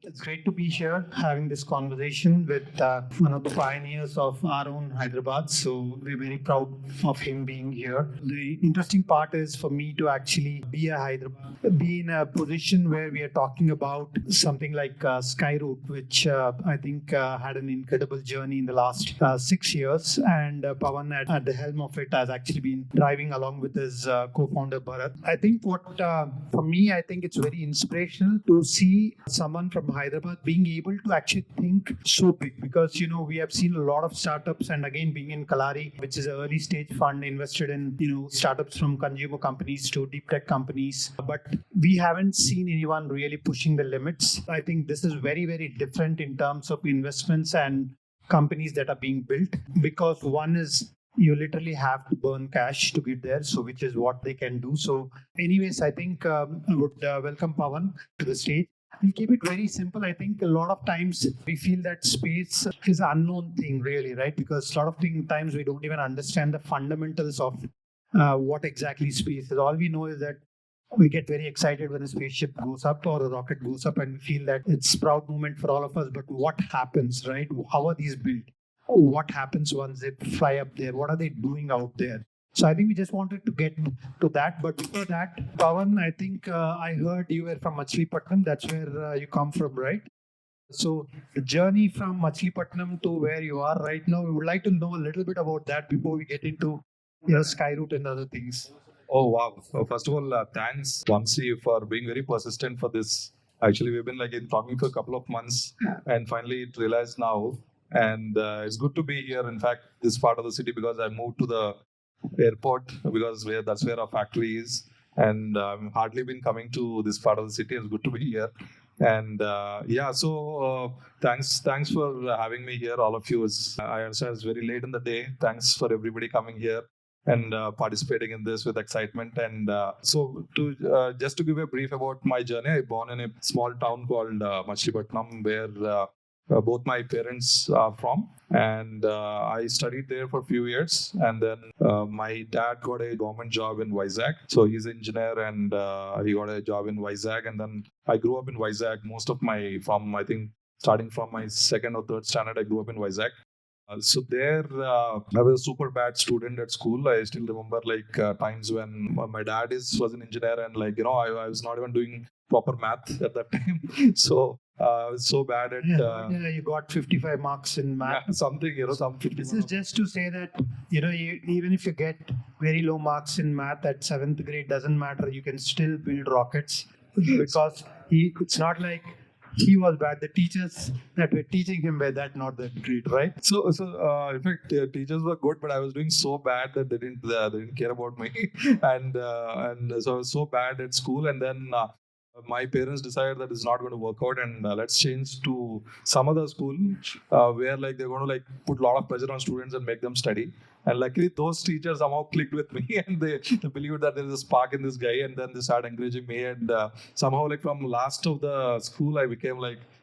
It's great to be here having this conversation with one of the pioneers of our own Hyderabad. So we're very proud of him being here. The interesting part is for me to actually be in a position where we are talking about something like Skyroot, which I think had an incredible journey in the last 6 years. And Pawan at the helm of it has actually been driving along with his co-founder Bharat. I think for me, I think it's very inspirational to see someone from Hyderabad being able to actually think so big, because we have seen a lot of startups, and again being in Kalaari, which is an early stage fund invested in startups from consumer companies to deep tech companies, but we haven't seen anyone really pushing the limits. I think this is very, very different in terms of investments and companies that are being built, because one is you literally have to burn cash to get there, so which is what they can do. So anyways, I think I would welcome Pawan to the stage. We'll keep it very simple. I think a lot of times we feel that space is an unknown thing, really, right? Because a lot of times we don't even understand the fundamentals of what exactly space is. All we know is that we get very excited when a spaceship goes up or a rocket goes up, and we feel that it's a proud moment for all of us. But what happens, right? How are these built? What happens once they fly up there? What are they doing out there? So I think we just wanted to get to that. But before that, Pawan, I think I heard you were from Machilipatnam. That's where you come from, right? So the journey from Machilipatnam to where you are right now, we would like to know a little bit about that before we get into Skyroot and other things. Oh, wow. First of all, thanks, Vamshi, for being very persistent for this. Actually, we've been talking for a couple of months and finally it realized now. And it's good to be here. In fact, this part of the city, because I moved to the airport because that's where our factory is. And I've hardly been coming to this part of the city. It's good to be here. And thanks for having me here, all of you. I understand it's very late in the day. Thanks for everybody coming here and participating in this with excitement. And just to give a brief about my journey, I was born in a small town called Machilipatnam, where both my parents are from, and I studied there for a few years, and then my dad got a government job in Vizag, so he's an engineer, and he got a job in Vizag, and then I grew up in Vizag. I think starting from my second or third standard, I grew up in Vizag. So there, I was a super bad student at school. I still remember times when my dad was an engineer, and I was not even doing proper math at that time. So I was so bad at. You got 55 marks in math. Yeah, something, some 50. This is just to say that even if you get very low marks in math at 7th grade, doesn't matter. You can still build rockets, because it's not like he was bad. The teachers that were teaching him were not that great, right? So in fact, teachers were good, but I was doing so bad that they didn't care about me, and so I was so bad at school, and then. My parents decided that it's not going to work out, and let's change to some other school where they're going to put a lot of pressure on students and make them study. And luckily, those teachers somehow clicked with me, and they believed that there is a spark in this guy, and then they started encouraging me. And somehow, from last of the school, I became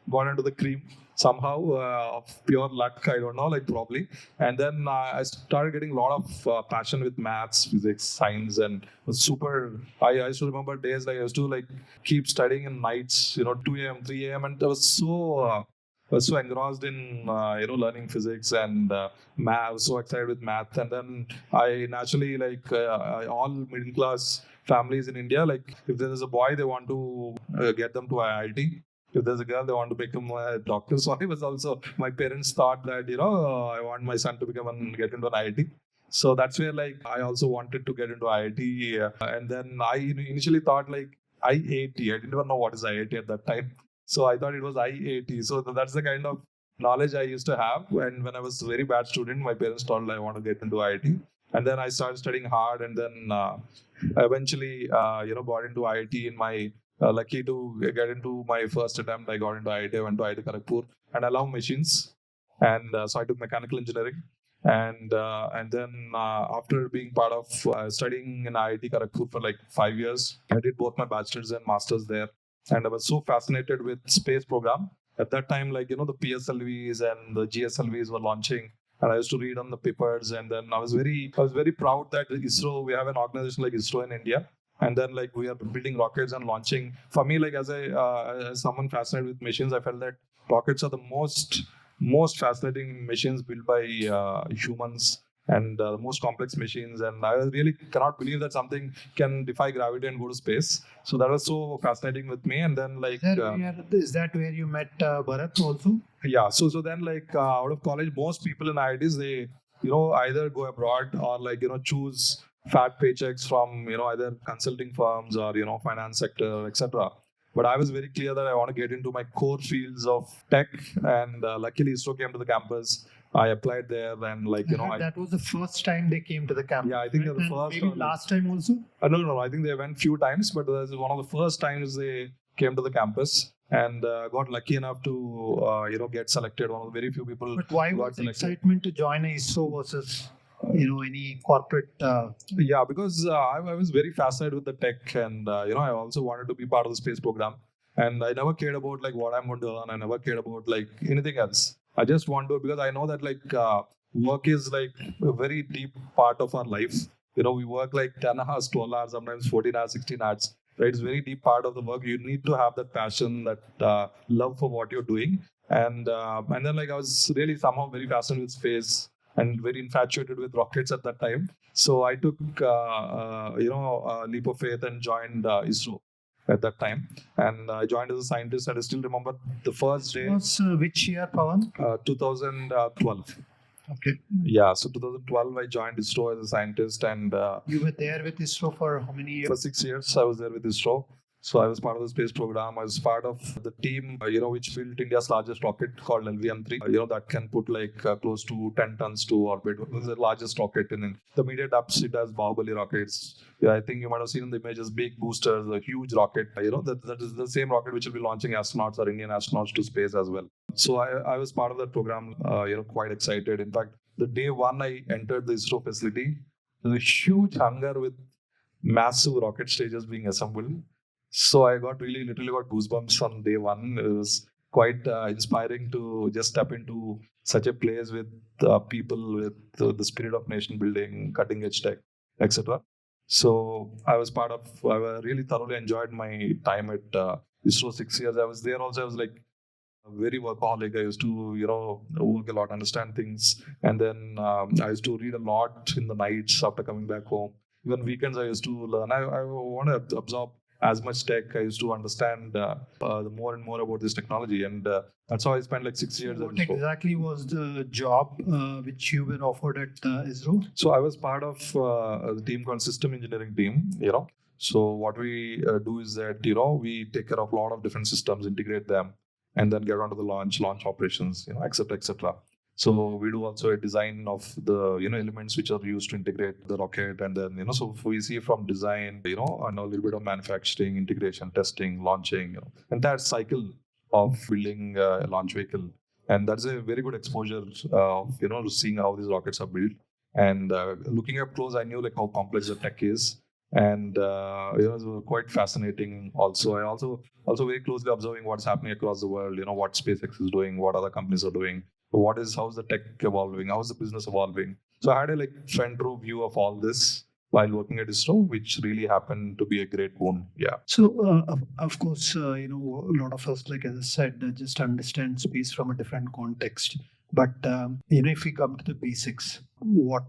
gone into the cream somehow of pure luck. I don't know, probably. And then I started getting a lot of passion with maths, physics, science, and was super. I used to remember days I used to keep studying in nights, 2 a.m., 3 a.m., and I was so engrossed in learning physics and math. I was so excited with math, and then I naturally all middle class families in India, if there is a boy, they want to get them to IIT. If there's a girl, they want to become a doctor. So I was also, my parents thought that, I want my son to get into an IIT. So that's where I also wanted to get into IIT. And then I initially thought IAT. I didn't even know what is IIT at that time. So I thought it was IAT. So that's the kind of knowledge I used to have. And when I was a very bad student, my parents told I want to get into IIT. And then I started studying hard, and then eventually, got into IIT in my lucky to get into my first attempt. I got into IIT. I went to IIT Kharagpur, and I love machines, and so I took mechanical engineering. And then after being part of studying in IIT Kharagpur for 5 years, I did both my bachelor's and master's there, and I was so fascinated with space program. At that time, the PSLVs and the GSLVs were launching, and I used to read on the papers. And then I was very proud that ISRO, we have an organization like ISRO in India, And then like we are building rockets and launching. For me, like as someone fascinated with machines, I felt that rockets are the most fascinating machines built by humans, and the most complex machines. And I really cannot believe that something can defy gravity and go to space. So that was so fascinating with me. And then like Is that where you met Bharat also? yeah, so then like out of college, most people in IITs, they either go abroad or like choose fat paychecks from either consulting firms or finance sector, etc. But I was very clear that I want to get into my core fields of tech, and luckily ISRO came to the campus. I applied there, and like that was the first time they came to the campus. Yeah, I think right? the And first maybe or last time also. no, I think they went few times, but this is one of the first times they came to the campus, and got lucky enough to get selected. One of the very few people. But why got was the selected. excitement to join ISRO versus any corporate? Yeah, because I was very fascinated with the tech, and I also wanted to be part of the space program. And I never cared about like what I'm going to earn. I never cared about like anything else. I just want to, because I know that like work is like a very deep part of our life. We work like 10 hours, 12 hours, sometimes 14 hours, 16 hours. Right? It's a very deep part of the work. You need to have that passion, that love for what you're doing. And then like I was really somehow very fascinated with space and very infatuated with rockets at that time. So I took a leap of faith and joined ISRO at that time. And I joined as a scientist. And I still remember the first day. Was which year, Pawan? 2012. Okay. Yeah, so 2012 I joined ISRO as a scientist, and You were there with ISRO for how many years? for 6 years I was there with ISRO. So I was part of the space program. I was part of the team, which built India's largest rocket called LVM-3. That can put like close to 10 tons to orbit. It's the largest rocket in the immediate ups. It has Bahubali rockets. Yeah, I think you might have seen in the images, big boosters, a huge rocket. That is the same rocket which will be launching astronauts or Indian astronauts to space as well. So I was part of that program. Quite excited. In fact, the day one I entered the ISRO facility, there was a huge hangar with massive rocket stages being assembled. So I literally got goosebumps on day one. It was quite inspiring to just step into such a place with people with the spirit of nation building, cutting edge tech, etc. So I really thoroughly enjoyed my time at ISRO 6 years. I was there also. I was like very workaholic. I used to, work a lot, understand things. And then I used to read a lot in the nights after coming back home. Even weekends, I used to learn. I want to absorb as much tech. I used to understand more and more about this technology. And that's how I spent like 6 years. What exactly was the job which you were offered at ISRO? So I was part of the team called System Engineering Team, So what we do is that, we take care of a lot of different systems, integrate them, and then get onto the launch operations, etc. So we do also a design of the elements which are used to integrate the rocket, and then so we see from design, and a little bit of manufacturing, integration, testing, launching, entire cycle of building a launch vehicle, and that's a very good exposure of seeing how these rockets are built, and looking up close, I knew like how complex the tech is. And it was quite fascinating. Also, I also very closely observing what's happening across the world. What SpaceX is doing, what other companies are doing, how's the tech evolving, how's the business evolving. So I had a front row view of all this while working at ISRO, which really happened to be a great boon. Yeah. So of course, a lot of us, like as I said, just understand space from a different context. But if we come to the basics, what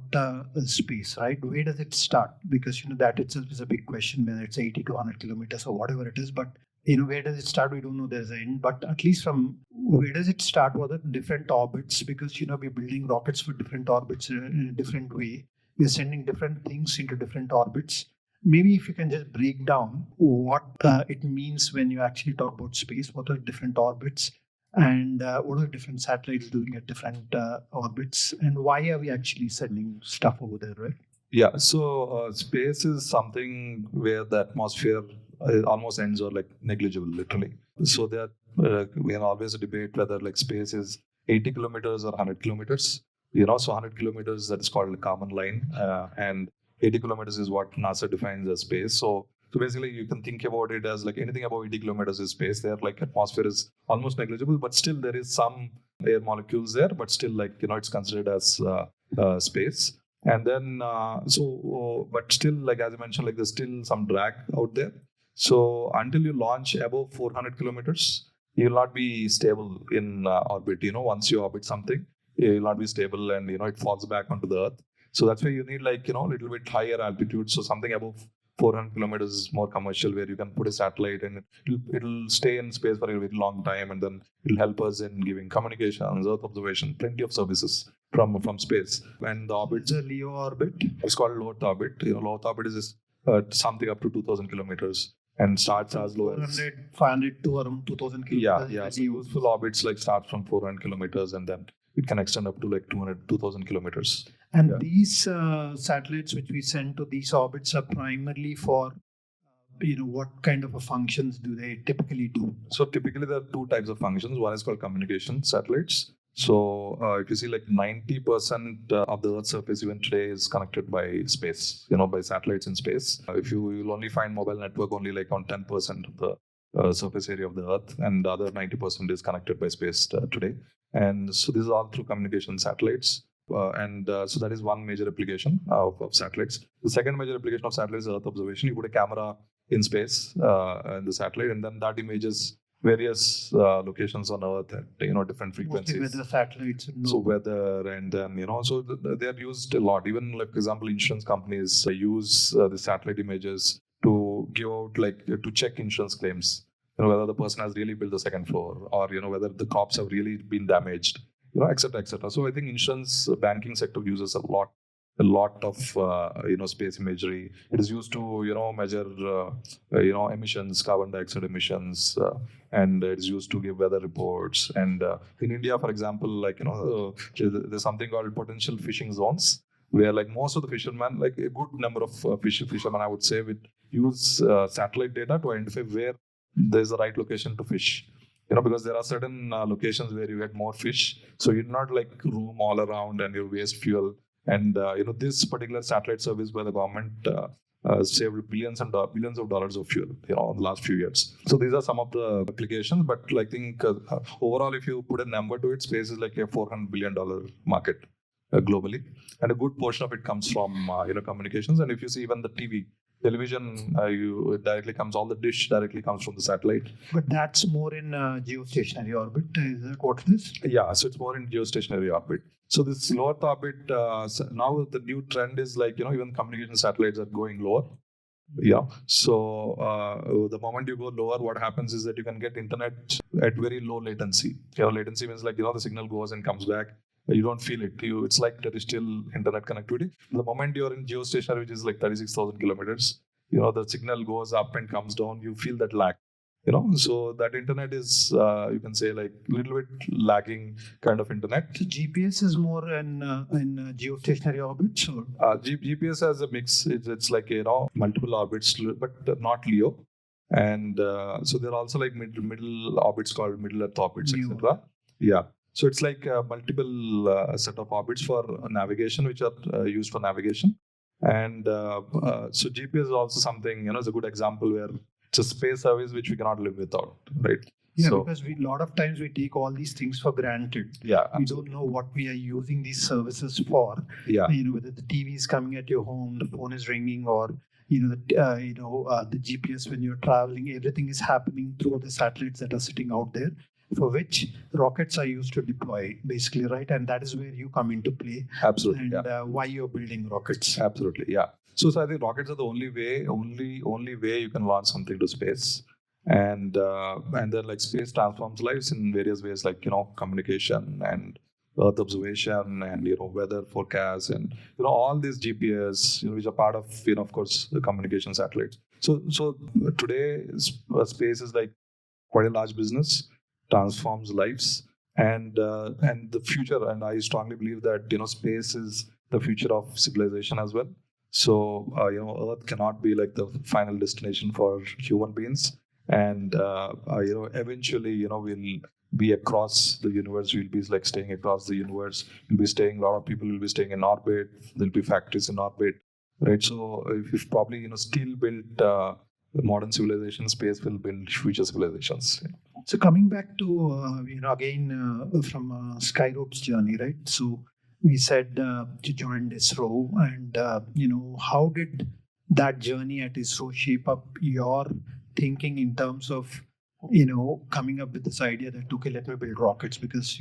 is space, right? Where does it start? Because that itself is a big question, whether it's 80 to 100 kilometers or whatever it is. But where does it start? We don't know there's an end. But at least from where does it start? What are the different orbits? Because we're building rockets for different orbits in a different way. We're sending different things into different orbits. Maybe if you can just break down what it means when you actually talk about space. What are different orbits? And what are different satellites doing at different orbits, and why are we actually sending stuff over there, right? Yeah, so space is something where the atmosphere almost ends or like negligible, literally. So there we can always debate whether like space is 80 kilometers or 100 kilometers. So 100 kilometers, that is called a common line, and 80 kilometers is what NASA defines as space. So basically, you can think about it as like anything above 80 kilometers is space. There, like atmosphere is almost negligible, but still there is some air molecules there. But still, like it's considered as space. And then but still, like as I mentioned, like there's still some drag out there. So until you launch above 400 kilometers, you'll not be stable in orbit. Once you orbit something, you'll not be stable, and it falls back onto the Earth. So that's why you need like a little bit higher altitude. So something above 400 kilometers is more commercial, where you can put a satellite and it'll stay in space for a very long time, and then it'll help us in giving communications, Earth observation, plenty of services from space. When the orbit, It's a LEO orbit. it's called low Earth orbit. Low Earth orbit is just, something up to 2,000 kilometers and starts as low as 400, 500 to around 2000 kilometers. yeah. So useful orbits like start from 400 kilometers, and then it can extend up to like 2,000 kilometers. And Yeah. these satellites which we send to these orbits are primarily for, what kind of a functions do they typically do? So typically there are two types of functions. One is called communication satellites. So if you see like 90% of the Earth's surface even today is connected by space, by satellites in space. If you'll only find mobile network only like on 10% of the surface area of the Earth, and the other 90% is connected by space today. And so this is all through communication satellites. So that is one major application of satellites. The second major application of satellites is Earth observation. You put a camera in space in the satellite, and then that images various locations on Earth at different frequencies. Mostly weather satellites. So weather, and then so they are used a lot. Even like, for example, insurance companies use the satellite images to give out to check insurance claims. Whether the person has really built the second floor, or whether the crops have really been damaged. Etc., etc. So I think insurance banking sector uses a lot of space imagery. It is used to measure emissions, carbon dioxide emissions, and it's used to give weather reports. And in India, for example, there's something called potential fishing zones, where like most of the fishermen, like a good number of fishermen, I would say, would use satellite data to identify where there's the right location to fish. Because there are certain locations where you get more fish, so you do not like roam all around and you waste fuel. And this particular satellite service by the government saved billions of dollars of fuel, in the last few years. So these are some of the applications. But I think overall, if you put a number to it, space is like a $400 billion market globally, and a good portion of it comes from communications. And if you see even the television, it directly comes, all the dish directly comes from the satellite. But that's more in geostationary orbit. Is that what it is? Yeah, so it's more in geostationary orbit. So this low Earth orbit, now the new trend is like, even communication satellites are going lower. Yeah. So the moment you go lower, what happens is that you can get internet at very low latency. Latency means like, the signal goes and comes back. You don't feel it. It's like terrestrial internet connectivity. The moment you're in geostationary, which is like 36,000 kilometers, the signal goes up and comes down. You feel that lag. So that internet is, you can say, like a little bit lagging kind of internet. So GPS is more in geostationary orbits, or GPS has a mix. It's like multiple orbits, but not LEO. And so there are also like middle orbits called middle Earth orbits, etc. Yeah. So it's like multiple set of orbits for navigation, which are used for navigation. And so GPS is also something, is a good example where it's a space service which we cannot live without, right? Yeah, because a lot of times we take all these things for granted. Yeah, we don't know what we are using these services for. Yeah, whether the TV is coming at your home, the phone is ringing, or the GPS when you're traveling. Everything is happening through the satellites that are sitting out there, for which rockets are used to deploy, basically, right? And that is where you come into play. Absolutely. And why you're building rockets. Absolutely, yeah. So I think rockets are the only way you can launch something to space. And then like space transforms lives in various ways, like communication and Earth observation and weather forecasts and all these GPS which are part of of course the communication satellites. So today space is like quite a large business, transforms lives, and the future. And I strongly believe that space is the future of civilization as well. So Earth cannot be like the final destination for human beings. And eventually we'll be across the universe. We'll be like staying across the universe. A lot of people will be staying in orbit. There'll be factories in orbit, right? So if probably steel built modern civilization, space will build future civilizations. So coming back to again from Skyroot's journey, right? So we said you joined ISRO, and how did that journey at ISRO shape up your thinking in terms of coming up with this idea that okay, let me build rockets? Because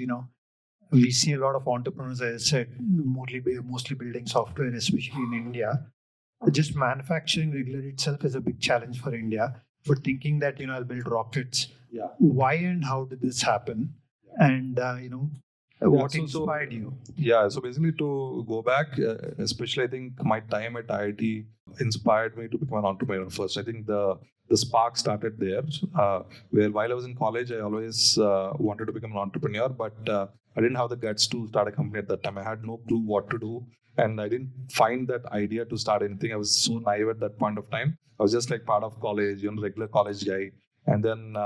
we see a lot of entrepreneurs, as I said, mostly building software, especially in India. Just manufacturing regular itself is a big challenge for India. But thinking that I'll build rockets, Yeah. why and how did this happen? And what inspired you? Yeah, so basically to go back, especially I think my time at IIT inspired me to become an entrepreneur first. I think the spark started there, where while I was in college, I always wanted to become an entrepreneur, but I didn't have the guts to start a company at that time. I had no clue what to do, and I didn't find that idea to start anything. I was so naive at that point of time. I was just like part of college, regular college guy. And then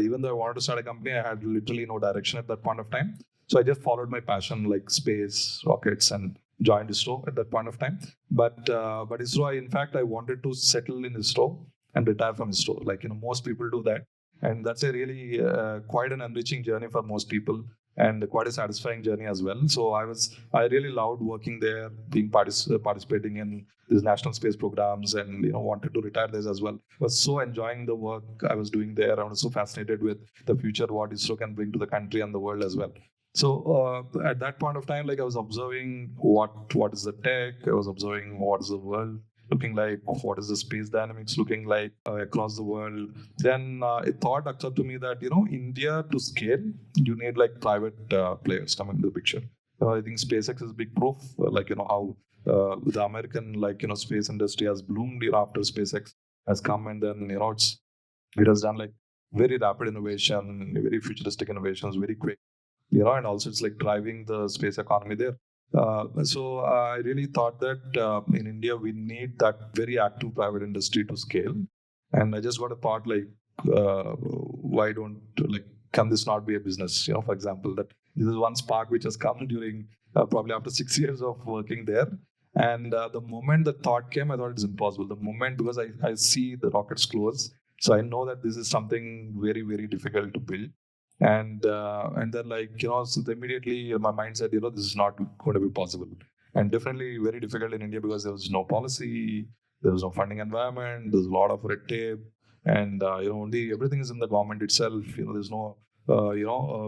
even though I wanted to start a company, I had literally no direction at that point of time. So I just followed my passion, like space, rockets, and joined ISRO at that point of time. But ISRO, in fact, I wanted to settle in ISRO and retire from ISRO. Like most people do that, and that's a really quite an enriching journey for most people, and quite a satisfying journey as well. So I really loved working there, being participating in these national space programs, and wanted to retire there as well. I was so enjoying the work I was doing there. I was so fascinated with the future, what ISRO can bring to the country and the world as well. So at that point of time, like I was observing what is the tech, I was observing what is the world looking like, what is the space dynamics looking like across the world. Then a thought occurred to me that India to scale, you need like private players coming into the picture. I think SpaceX is big proof, how the American space industry has bloomed after SpaceX has come, and then it has done like very rapid innovation, very futuristic innovations, very quick. And also it's like driving the space economy there. So I really thought that in India we need that very active private industry to scale. And I just got a thought like, why don't can this not be a business? For example, that this is one spark which has come during probably after 6 years of working there. And the moment the thought came, I thought it's impossible. The moment, because I see the rockets close, so I know that this is something very, very difficult to build. And then so immediately my mind said, this is not going to be possible, and definitely very difficult in India because there was no policy, there was no funding environment, there's a lot of red tape, and only everything is in the government itself. There's no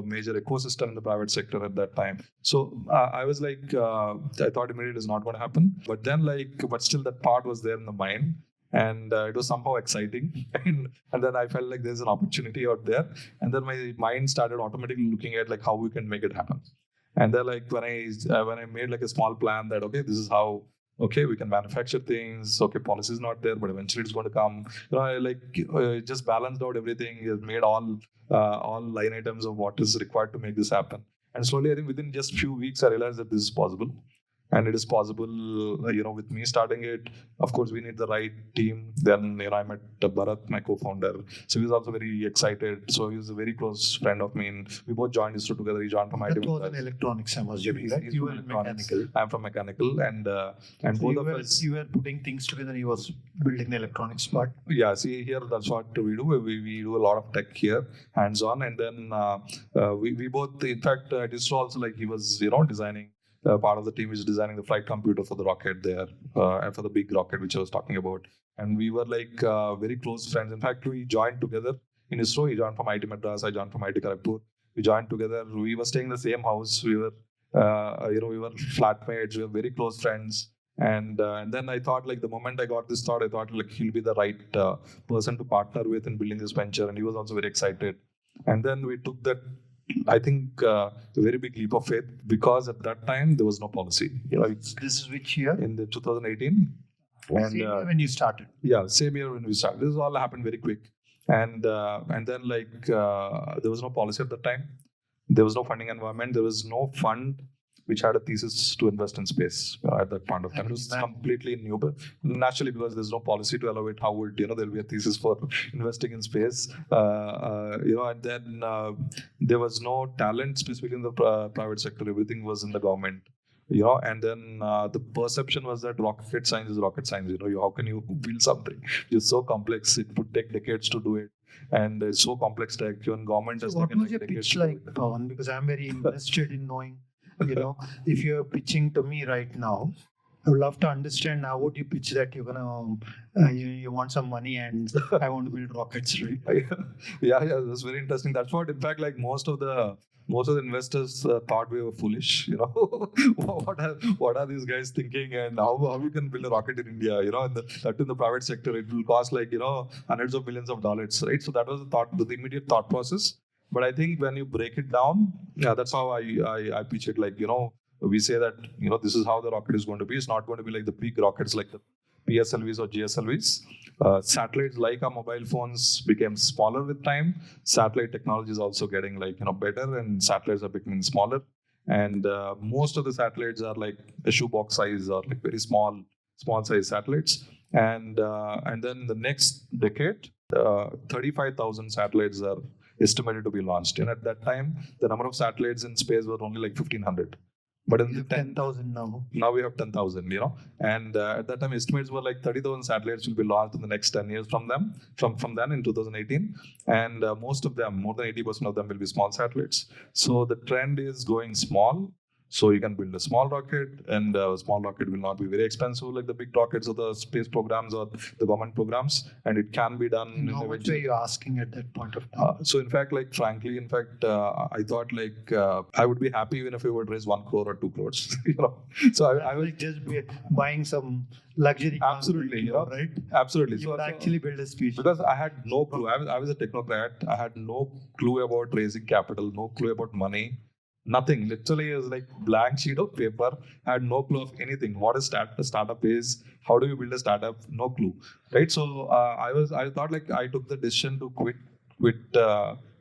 major ecosystem in the private sector at that time. So I was like, I thought immediately it's not going to happen. But then but still that part was there in the mind, and it was somehow exciting. And then I felt like there's an opportunity out there, and then my mind started automatically looking at like how we can make it happen. And then when I made like a small plan that okay, this is how we can manufacture things. Okay, policy is not there, but eventually it's going to come. I just balanced out everything. It made all line items of what is required to make this happen. And slowly, I think within just few weeks, I realized that this is possible. And it is possible, with me starting it. Of course, we need the right team. Then, I met Bharat, my co-founder. So he was also very excited. So he was a very close friend of mine. We both joined ISRO together. He joined from IT. That was in electronics, I was assuming, right? You were in mechanical. I'm from mechanical, and so both of us. You were putting things together. He was building the electronics part. Yeah. See, here that's what we do. We do a lot of tech here, hands-on, and then we both, in fact, at ISRO also, like he was, designing. Part of the team is designing the flight computer for the rocket there, and for the big rocket which I was talking about. And we were very close friends. In fact, we joined together in ISRO. He joined from IT Madras. I joined from IT Kharagpur. We joined together. We were staying in the same house. We were, we were flatmates. We were very close friends. And then I thought, the moment I got this thought, I thought he'll be the right person to partner with in building this venture. And he was also very excited. And then we took that, I think, a very big leap of faith, because at that time there was no policy. This is which year? In the 2018. And same year when you started. Yeah, same year when we started. This all happened very quick. And then there was no policy at that time. There was no funding environment. There was no fund which had a thesis to invest in space at that point of time. It was completely new, but naturally, because there's no policy to allow it, how would there'll be a thesis for investing in space? And then there was no talent specifically in the private sector. Everything was in the government. And then the perception was that rocket science is rocket science. How can you build something? It's so complex. It would take decades to do it. And it's so complex tech. Even government has what taken was your pitch like, Pawan? Because I'm very interested in knowing If you're pitching to me right now, I would love to understand how would you pitch that you're gonna you want some money and I want to build rockets, right? Yeah, that's very interesting. That's what, in fact, like most of the investors thought we were foolish. What are these guys thinking, and how we can build a rocket in India? That in the private sector, it will cost like hundreds of millions of dollars, right? So that was the immediate thought process. But I think when you break it down, yeah, that's how I pitch it. Like we say that this is how the rocket is going to be. It's not going to be like the big rockets like the PSLVs or GSLVs. Satellites, like our mobile phones, became smaller with time. Satellite technology is also getting better, and satellites are becoming smaller. And most of the satellites are like a shoebox size or like very small size satellites. And then the next decade, 35,000 satellites are estimated to be launched. And at that time, the number of satellites in space were only like 1,500. But in the 10,000 now we have 10,000, and at that time estimates were like 30,000 satellites will be launched in the next 10 years from then in 2018, and most of them, more than 80% of them, will be small satellites. So the trend is going small. So you can build a small rocket, and a small rocket will not be very expensive like the big rockets of the space programs or the government programs, and it can be done. And how much were you asking at that point of time? So in fact, I thought I would be happy even if we would raise 1 crore or 2 crores. So I was like just buying some luxury car, absolutely, right? Absolutely. You would actually build a speech. Because I had no clue. I was a technocrat. I had no clue about raising capital, no clue about money. Nothing. Literally, it was like blank sheet of paper. I had no clue of anything. What a startup is? How do you build a startup? No clue, right? So I thought like I took the decision to quit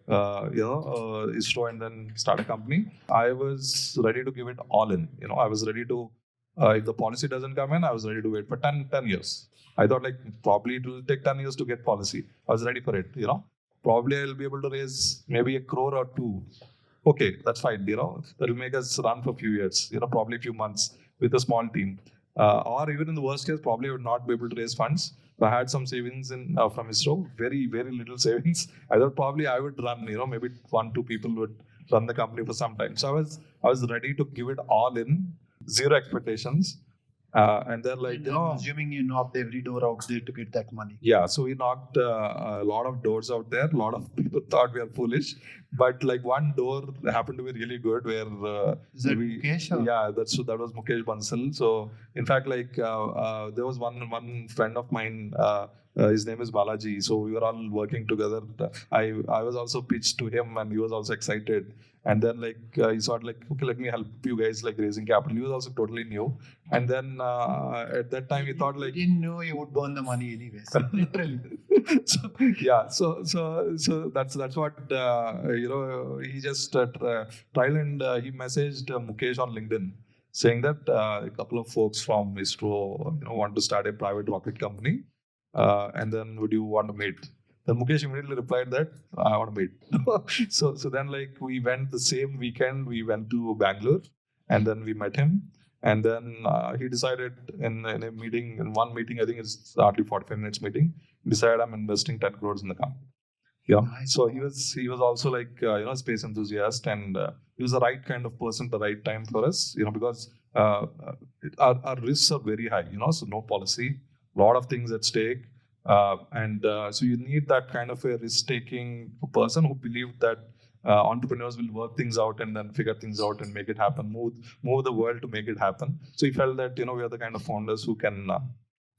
ISRO and then start a company. I was ready to give it all in. I was ready to. If the policy doesn't come in, I was ready to wait for 10 years. I thought like probably it will take 10 years to get policy. I was ready for it. Probably I'll be able to raise maybe 1 crore or 2. Okay, that's fine. That'll make us run for a few years, probably a few months with a small team. Or even in the worst case, probably I would not be able to raise funds. So I had some savings from ISRO, very, very little savings. I thought probably I would run, maybe 1-2 people would run the company for some time. So I was ready to give it all in, zero expectations. And then assuming you knocked every door out there to get that money. Yeah, so we knocked a lot of doors out there. A lot of people thought we are foolish, but like one door happened to be really good where Is that Mukesh? Yeah, that was Mukesh Bansal. So in fact, there was one friend of mine. His name is Balaji. So we were all working together. I was also pitched to him, and he was also excited. And then he thought okay, let me help you guys raising capital. He was also totally new. And then at that time he thought he didn't know you would burn the money anyways. Literally. So that's what he just tried, and he messaged Mukesh on LinkedIn saying that a couple of folks from ISRO want to start a private rocket company, and then would you want to meet? Then Mukesh immediately replied that I want to meet. so then we went the same weekend. We went to Bangalore, and then we met him. And then he decided in one meeting, I think it's hardly 45 minutes meeting, decided I'm investing 10 crores in the company. Yeah. Nice. So he was also a space enthusiast, and he was the right kind of person at the right time for us, because our risks are very high, so no policy, a lot of things at stake. So you need that kind of a risk-taking person who believed that entrepreneurs will work things out and then figure things out and make it happen, move the world to make it happen. So he felt that we are the kind of founders who can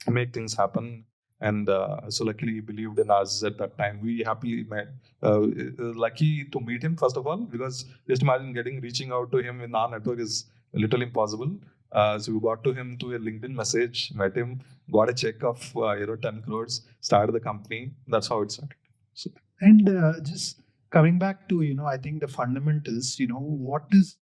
make things happen. And so luckily he believed in us at that time. We happily met. Lucky to meet him first of all, because just imagine reaching out to him in our network is a little impossible. So we got to him through a LinkedIn message, met him, got a check of 10 crores, started the company. That's how it started. So. And just coming back to I think the fundamentals. What does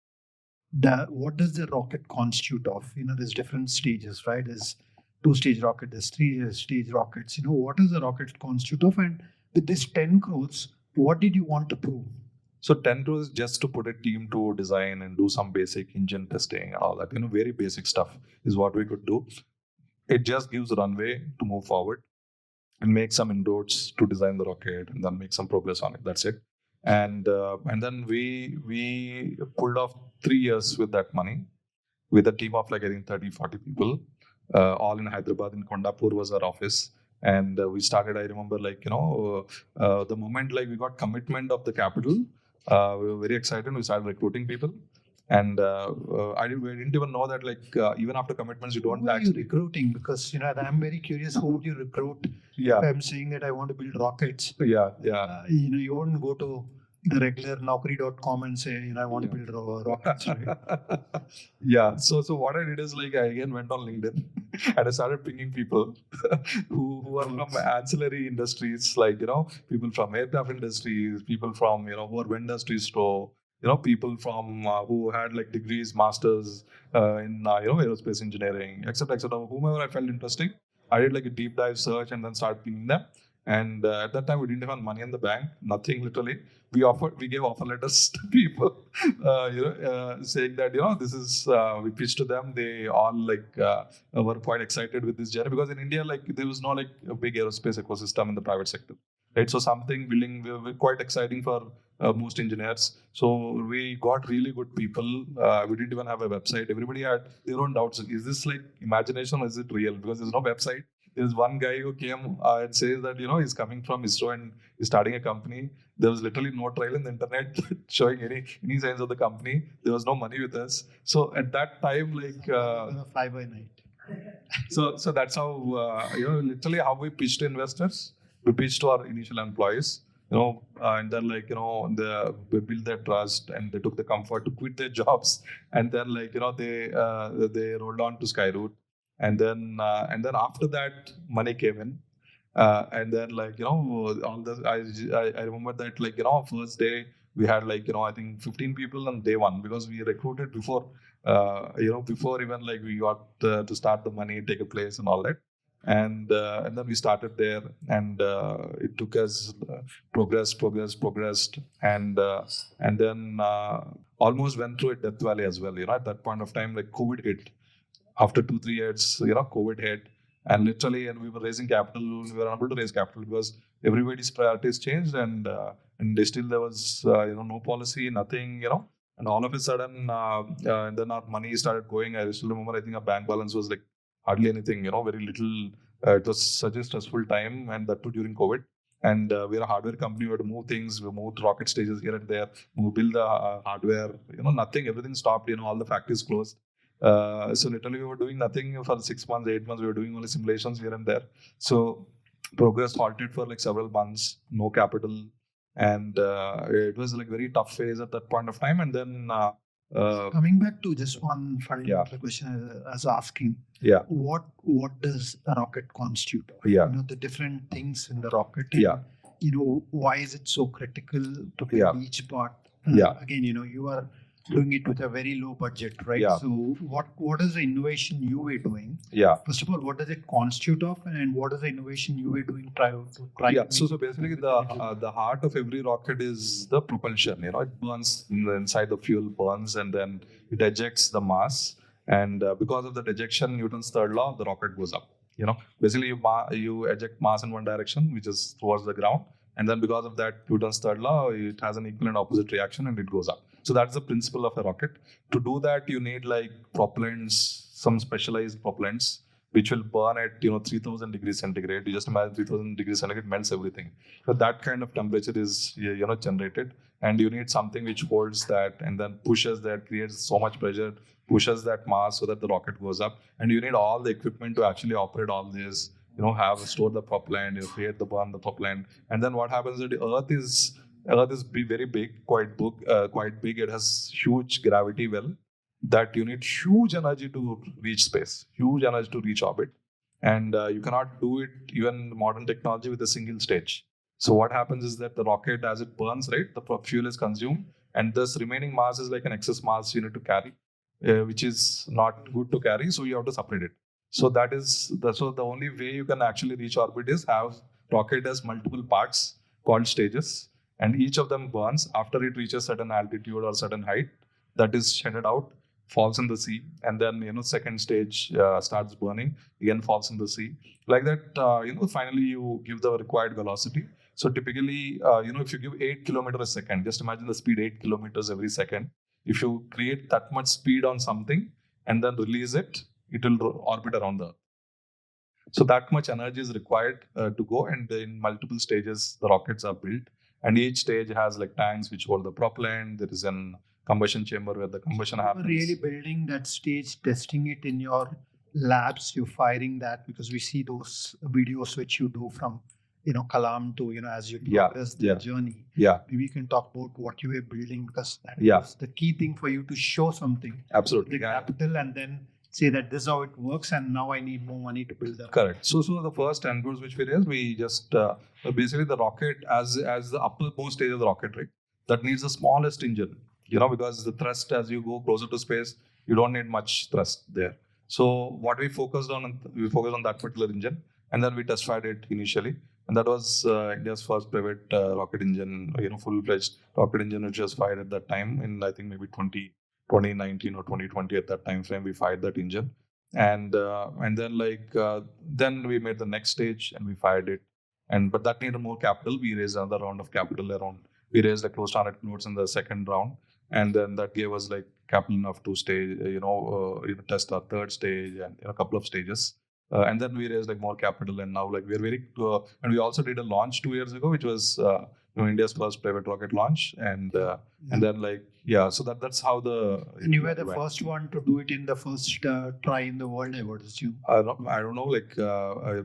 the rocket constitute of? There's different stages, right? There's 2-stage rocket, there's 3-stage rockets. What does the rocket constitute of? And with this 10 crores, what did you want to prove? So 10 crores just to put a team to design and do some basic engine testing and all that. Very basic stuff is what we could do. It just gives runway to move forward and make some inroads to design the rocket and then make some progress on it. That's it. and then we pulled off 3 years with that money, with a team of like I think 30-40 people, all in Hyderabad. In Kondapur was our office, and we started. I remember the moment like we got commitment of the capital, we were very excited. We started recruiting people, and we didn't even know that even after commitments you don't Who are you actually. recruiting? Because I'm very curious. Who would you recruit? Yeah, If I'm saying that I want to build rockets, yeah. you wouldn't go to the regular Naukri.com and say, I want to build rockets, right? Yeah. So what I did is like I again went on LinkedIn and I started pinging people who are from ancillary industries, like people from aircraft industries, people from who are vendors to store, people from who had like degrees, masters in aerospace engineering, etc., etc. Whomever I felt interesting, I did like a deep dive search and then started pinging them. And at that time, we didn't have money in the bank, nothing literally. We gave offer letters to people, saying that this is. We pitched to them. They all were quite excited with this journey, because in India there was no like a big aerospace ecosystem in the private sector, right? So something building were quite exciting for most engineers. So we got really good people. We didn't even have a website. Everybody had their own doubts. Is this like imagination or is it real? Because there's no website. There's one guy who came and says that he's coming from ISRO and he's starting a company. There was literally no trail in the internet showing any signs of the company. There was no money with us. So at that time, Fly by night. so that's how literally how we pitched to investors. We pitched to our initial employees, and then we built their trust and they took the comfort to quit their jobs, and then they rolled on to Skyroot, and then after that money came in. And then all the I remember that first day we had I think 15 people on day one, because we recruited before before even we got to start the money take a place and all that. And then we started there, and it took us progressed, and then almost went through a death valley as well. At that point of time, COVID hit. After 2-3 years, COVID hit, and we were raising capital. We were unable to raise capital because everybody's priorities changed, and still there was no policy, nothing, and all of a sudden, and then our money started going. I still remember, I think our bank balance was like hardly anything, very little. It was such a stressful time, and that too during COVID. And we're a hardware company. We had to move things. We moved rocket stages here and there. We build the hardware. Nothing. Everything stopped. All the factories closed. So literally we were doing nothing for 6 months, 8 months. We were doing only simulations here and there. So progress halted for several months, no capital. And it was very tough phase at that point of time. And then coming back to just one fundamental question I was asking. Yeah. What does a rocket constitute of? Yeah. The different things in the rocket. Yeah. Why is it so critical to build each part? Again, you are doing it with a very low budget, right? Yeah. So what is the innovation you were doing? Yeah. First of all, what does it constitute of, and what is the innovation you were doing So basically the heart of every rocket is the propulsion. It burns inside, the fuel burns, and then it ejects the mass. And because of that ejection, Newton's third law, the rocket goes up. Basically you eject mass in one direction, which is towards the ground. And then because of that, Newton's third law, it has an equal and opposite reaction and it goes up. So that's the principle of a rocket. To do that, you need propellants, some specialized propellants, which will burn at 3000 degrees centigrade. You just imagine 3000 degrees centigrade melts everything. So that kind of temperature is generated, and you need something which holds that and then pushes that, creates so much pressure, pushes that mass so that the rocket goes up. And you need all the equipment to actually operate all this. Store the propellant, create burn the propellant. And then what happens is the Earth is very big, quite big. It has huge gravity well, that you need huge energy to reach space, huge energy to reach orbit. And you cannot do it even modern technology with a single stage. So what happens is that the rocket, as it burns, right, the fuel is consumed, and this remaining mass is like an excess mass you need to carry, which is not good to carry. So you have to separate it. So the only way you can actually reach orbit is have rocket has multiple parts called stages, and each of them burns after it reaches certain altitude or certain height. That is shedded out, falls in the sea, and then second stage starts burning, again falls in the sea. Like that, finally you give the required velocity. So typically, if you give 8 kilometers a second, just imagine the speed 8 kilometers every second. If you create that much speed on something and then release it, it will orbit around the Earth. So that much energy is required to go, and in multiple stages, the rockets are built, and each stage has like tanks which hold the propellant. There is an combustion chamber where the combustion happens. Really building that stage, testing it in your labs, you're firing that, because we see those videos which you do from Kalam to as you progress the journey. Yeah. Maybe you can talk about what you were building, because that Yeah. was the key thing for you to show something. Absolutely. The capital, and then say that this is how it works, and now I need more money to build that. Correct. So the first endpoints which we raised, we just basically the rocket as the uppermost stage of the rocket, right? That needs the smallest engine, because the thrust as you go closer to space, you don't need much thrust there. So what we focused on that particular engine, and then we test fired it initially, and that was India's first private rocket engine, full-fledged rocket engine, which was fired at that time in I think maybe 2019 or 2020. At that time frame, we fired that engine, and then we made the next stage and we fired it, but that needed more capital. We raised another round of capital we raised like close to 100 crores in the second round, and then that gave us like capital enough to test our third stage and a couple of stages. And then we raised like more capital, and now like we're very and we also did a launch 2 years ago, which was India's first private rocket launch, and then so that's how the. And you were the first one to do it in the first try in the world, I would assume. I don't know,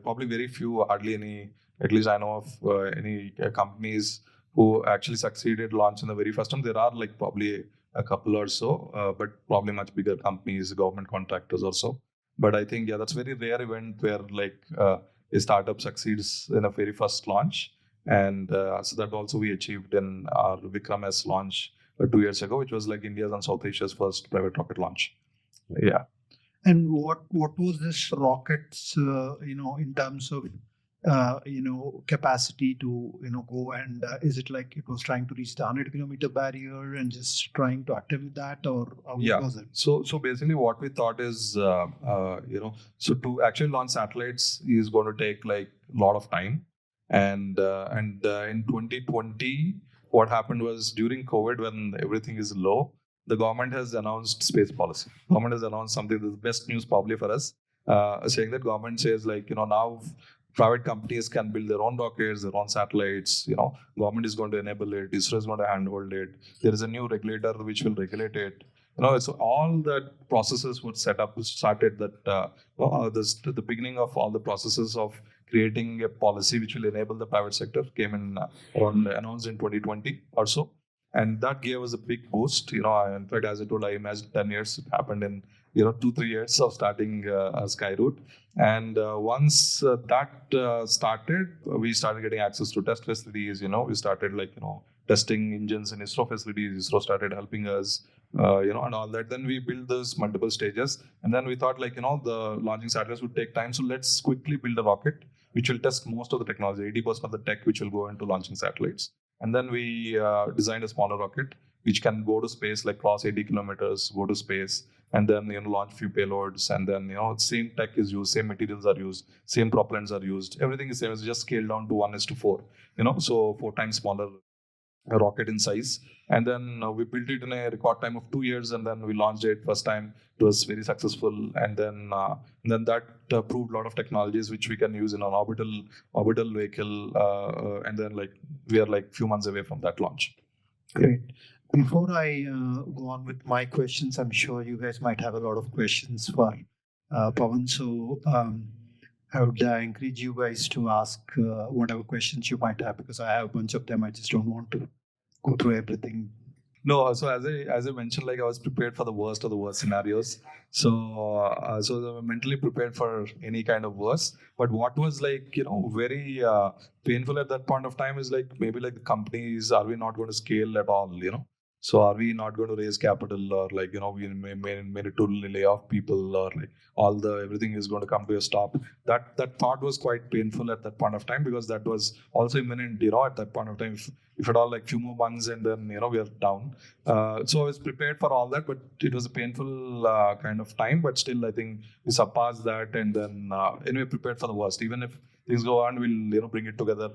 probably very few, hardly any. At least I know of any companies who actually succeeded launch in the very first time. There are like probably a couple or so, but probably much bigger companies, government contractors or so. But I think that's very rare event where a startup succeeds in a very first launch, and so that also we achieved in our Vikram S launch 2 years ago, which was like India's and South Asia's first private rocket launch. Yeah. And what was this rocket's in terms of capacity to go, and is it like it was trying to reach the 100-kilometer barrier and just trying to attempt that, or how was it? So basically what we thought is so to actually launch satellites is going to take like a lot of time, and in 2020 what happened was, during COVID, when everything is low, the government has announced space policy. Government has announced something that's the best news probably for us, saying that government says now private companies can build their own rockets, their own satellites. Government is going to enable it. ISRO is going to handhold it. There is a new regulator which will regulate it. So all that processes were started that the beginning of all the processes of creating a policy which will enable the private sector came in announced in 2020 or so. And that gave us a big boost. In fact, as I told, I imagined 10 years. It happened in 2-3 years of starting Skyroot. And once that started, we started getting access to test facilities. We started testing engines in ISRO facilities. ISRO started helping us, and all that. Then we built those multiple stages, and then we thought the launching satellites would take time. So let's quickly build a rocket which will test most of the technology, 80% of the tech which will go into launching satellites. And then we designed a smaller rocket which can go to space, like cross 80 kilometers, go to space, and then launch few payloads. And then same tech is used, same materials are used, same propellants are used. Everything is same. It's just scaled down to 1:4. So 4 times smaller rocket in size. And then we built it in a record time of 2 years, and then we launched it first time. It was very successful, and then that proved a lot of technologies which we can use in an orbital vehicle, and then we are few months away from that launch. Great. Before I go on with my questions, I'm sure you guys might have a lot of questions for Pawan. So I would encourage you guys to ask whatever questions you might have, because I have a bunch of them. I just don't want to go through everything. No, so as I mentioned, I was prepared for the worst of the worst scenarios. So so mentally prepared for any kind of worst. But what was very painful at that point of time is maybe the companies, are we not going to scale at all? So are we not going to raise capital, or we made it to lay off people, or everything is going to come to a stop? That thought was quite painful at that point of time, because that was also imminent. At that point of time, if at all few more months, and then we are down. So I was prepared for all that, but it was a painful kind of time. But still, I think we surpassed that, and then anyway prepared for the worst. Even if things go on, we'll bring it together,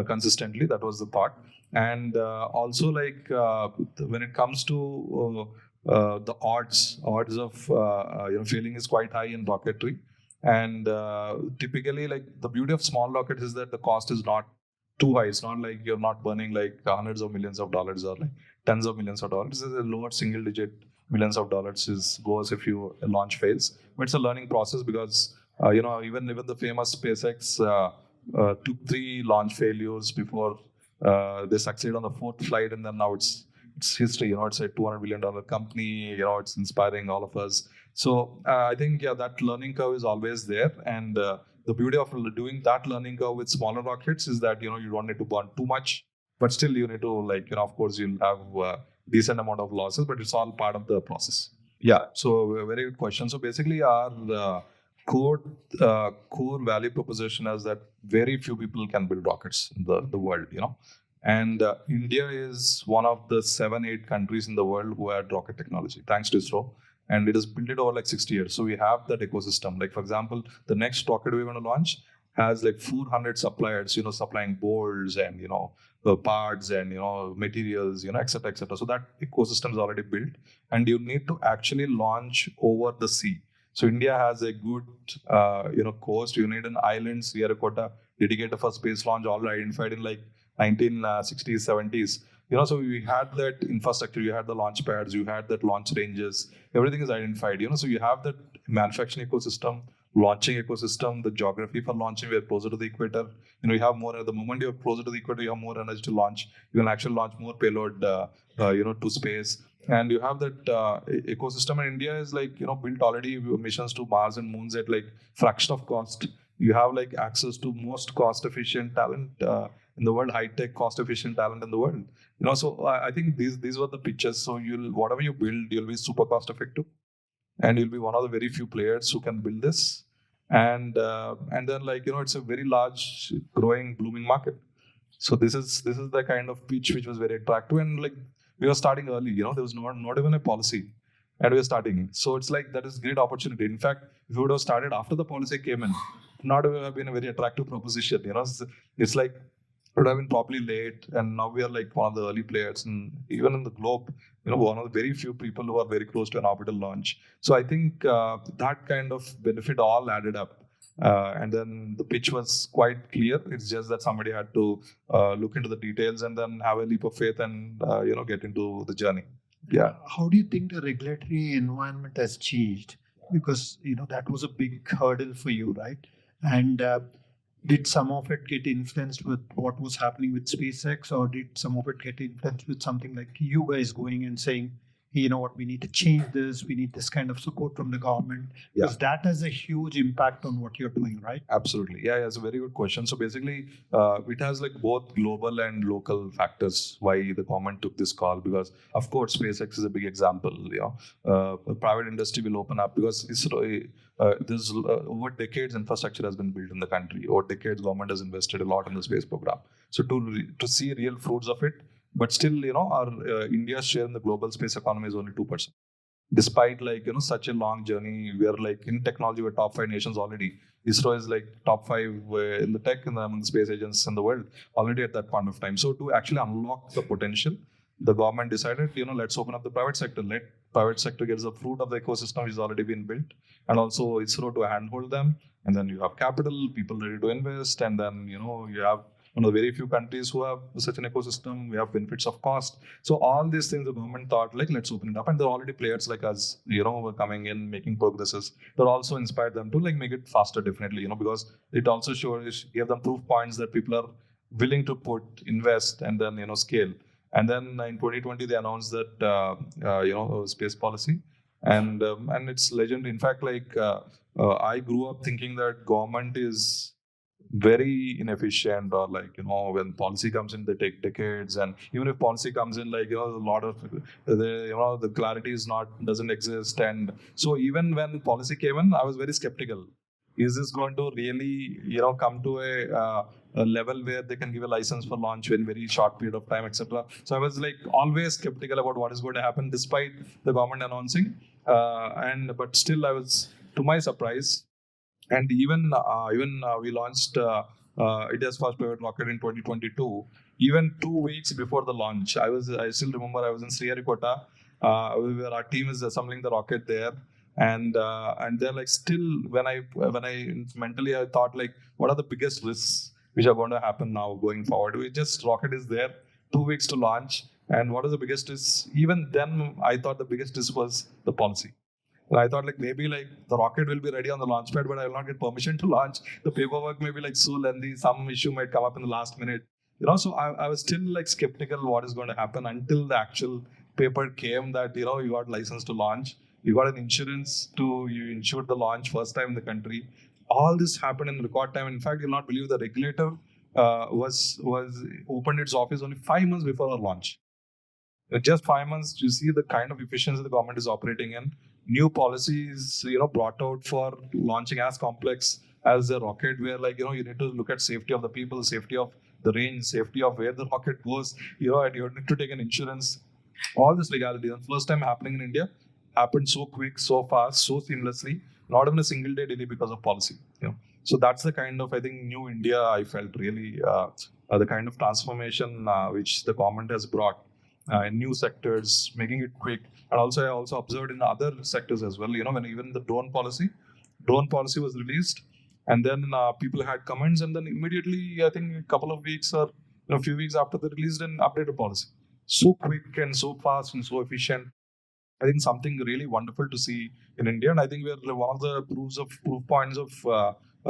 consistently. That was the thought. And also, like, when it comes to the odds of failing is quite high in rocketry. And typically, like, the beauty of small rockets is that the cost is not too high. It's not like you're not burning like hundreds of millions of dollars or like tens of millions of dollars. This is a lower single digit millions of dollars goes if you launch fails. But it's a learning process because even the famous SpaceX took 3 launch failures before they succeed on the 4th flight, and then now it's history. It's a $200 billion company. It's inspiring all of us. So I think that learning curve is always there, and the beauty of doing that learning curve with smaller rockets is that you don't need to burn too much, but still you need to, like, of course you'll have decent amount of losses, but it's all part of the process. Yeah. So very good question. So basically, our core value proposition is that very few people can build rockets in the world. And India is one of the 7-8 countries in the world who had rocket technology, thanks to ISRO. And it has built it over like 60 years. So we have that ecosystem. Like, for example, the next rocket we're going to launch has like 400 suppliers, supplying boards and, the parts and, materials, et cetera, et cetera. So that ecosystem is already built, and you need to actually launch over the sea. So India has a good, coast. You need an island, Sierra Quota, dedicated for space launch, all identified in like 1960s, 70s. So we had that infrastructure, you had the launch pads, you had that launch ranges, everything is identified. So you have that manufacturing ecosystem, launching ecosystem, the geography for launching. We are closer to the equator. You have more. At the moment you're closer to the equator, you have more energy to launch. You can actually launch more payload, to space. And you have that ecosystem. And India is like, built already missions to Mars and moons at like fraction of cost. You have like access to most cost-efficient talent in the world, high-tech, cost-efficient talent in the world. So I think these were the pitches. So whatever you build, you'll be super cost-effective, and you'll be one of the very few players who can build this. And then, like, it's a very large, growing, blooming market. So this is the kind of pitch which was very attractive. And like, we were starting early. There was not even a policy, and we were starting. So it's like, that is great opportunity. In fact, if we would have started after the policy came in, not have been a very attractive proposition. It's like, it would have been probably late, and now we are like one of the early players, and even in the globe, one of the very few people who are very close to an orbital launch. So I think that kind of benefit all added up, and then the pitch was quite clear. It's just that somebody had to look into the details and then have a leap of faith and get into the journey. Yeah. How do you think the regulatory environment has changed? Because that was a big hurdle for you, right? And did some of it get influenced with what was happening with SpaceX, or did some of it get influenced with something like you guys going and saying, hey, you know what, we need to change this, we need this kind of support from the government? Yeah. Because that has a huge impact on what you're doing, right? Absolutely. Yeah, it's a very good question. So basically, it has like both global and local factors why the government took this call. Because of course, SpaceX is a big example. The private industry will open up because there's over decades infrastructure has been built in the country. Over decades, government has invested a lot in the space program. So to see real fruits of it, but still, our India's share in the global space economy is only 2%. Despite like such a long journey, we are like in technology, we're top 5 nations already. ISRO is like top 5 in the tech and among the space agents in the world already at that point of time. So to actually unlock the potential, the government decided, let's open up the private sector. Let private sector get the fruit of the ecosystem which has already been built, and also ISRO to handhold them. And then you have capital, people ready to invest, and then you have one of the very few countries who have such an ecosystem. We have benefits of cost. So all these things, the government thought, like, let's open it up. And there are already players like us, who are coming in, making progresses. That also inspired them to like make it faster, definitely, because it also gave them proof points that people are willing to invest, and then, scale. And then in 2020, they announced that, space policy. And it's legendary. In fact, like, I grew up thinking that government is very inefficient, or like when policy comes in, they take decades, and even if policy comes in, like a lot of the clarity doesn't exist. And so even when policy came in, I was very skeptical. Is this going to really come to a level where they can give a license for launch in very short period of time, etc.? So I was like always skeptical about what is going to happen, despite the government announcing. But still, I was, to my surprise, And even we launched India's first private rocket in 2022. Even 2 weeks before the launch, I still remember I was in Sriharikota, where our team is assembling the rocket there. And then like still when I mentally I thought like, what are the biggest risks which are going to happen now going forward? We just rocket is there, 2 weeks to launch, and what is the biggest risk? Even then I thought the biggest risk was the policy. And I thought like maybe like the rocket will be ready on the launch pad, but I will not get permission to launch. The paperwork may be like so lengthy. Some issue might come up in the last minute. So I was still like skeptical what is going to happen until the actual paper came that you got license to launch, you got an insurance to you insured the launch first time in the country. All this happened in record time. In fact, you'll not believe the regulator was opened its office only 5 months before our launch. Just 5 months, you see the kind of efficiency the government is operating in. New policies, brought out for launching as complex as the rocket, where you need to look at safety of the people, safety of the range, safety of where the rocket goes, and you need to take an insurance. All this legality, the first time happening in India, happened so quick, so fast, so seamlessly, not even a single day delay because of policy. So that's the kind of, I think, new India I felt really, the kind of transformation which the government has brought in new sectors, making it quick. And also, I also observed in other sectors as well. When even the drone policy was released, and then people had comments, and then immediately, I think a couple of weeks or a few weeks after they released an updated policy. So quick and so fast and so efficient. I think something really wonderful to see in India, and I think we're one of the proof points of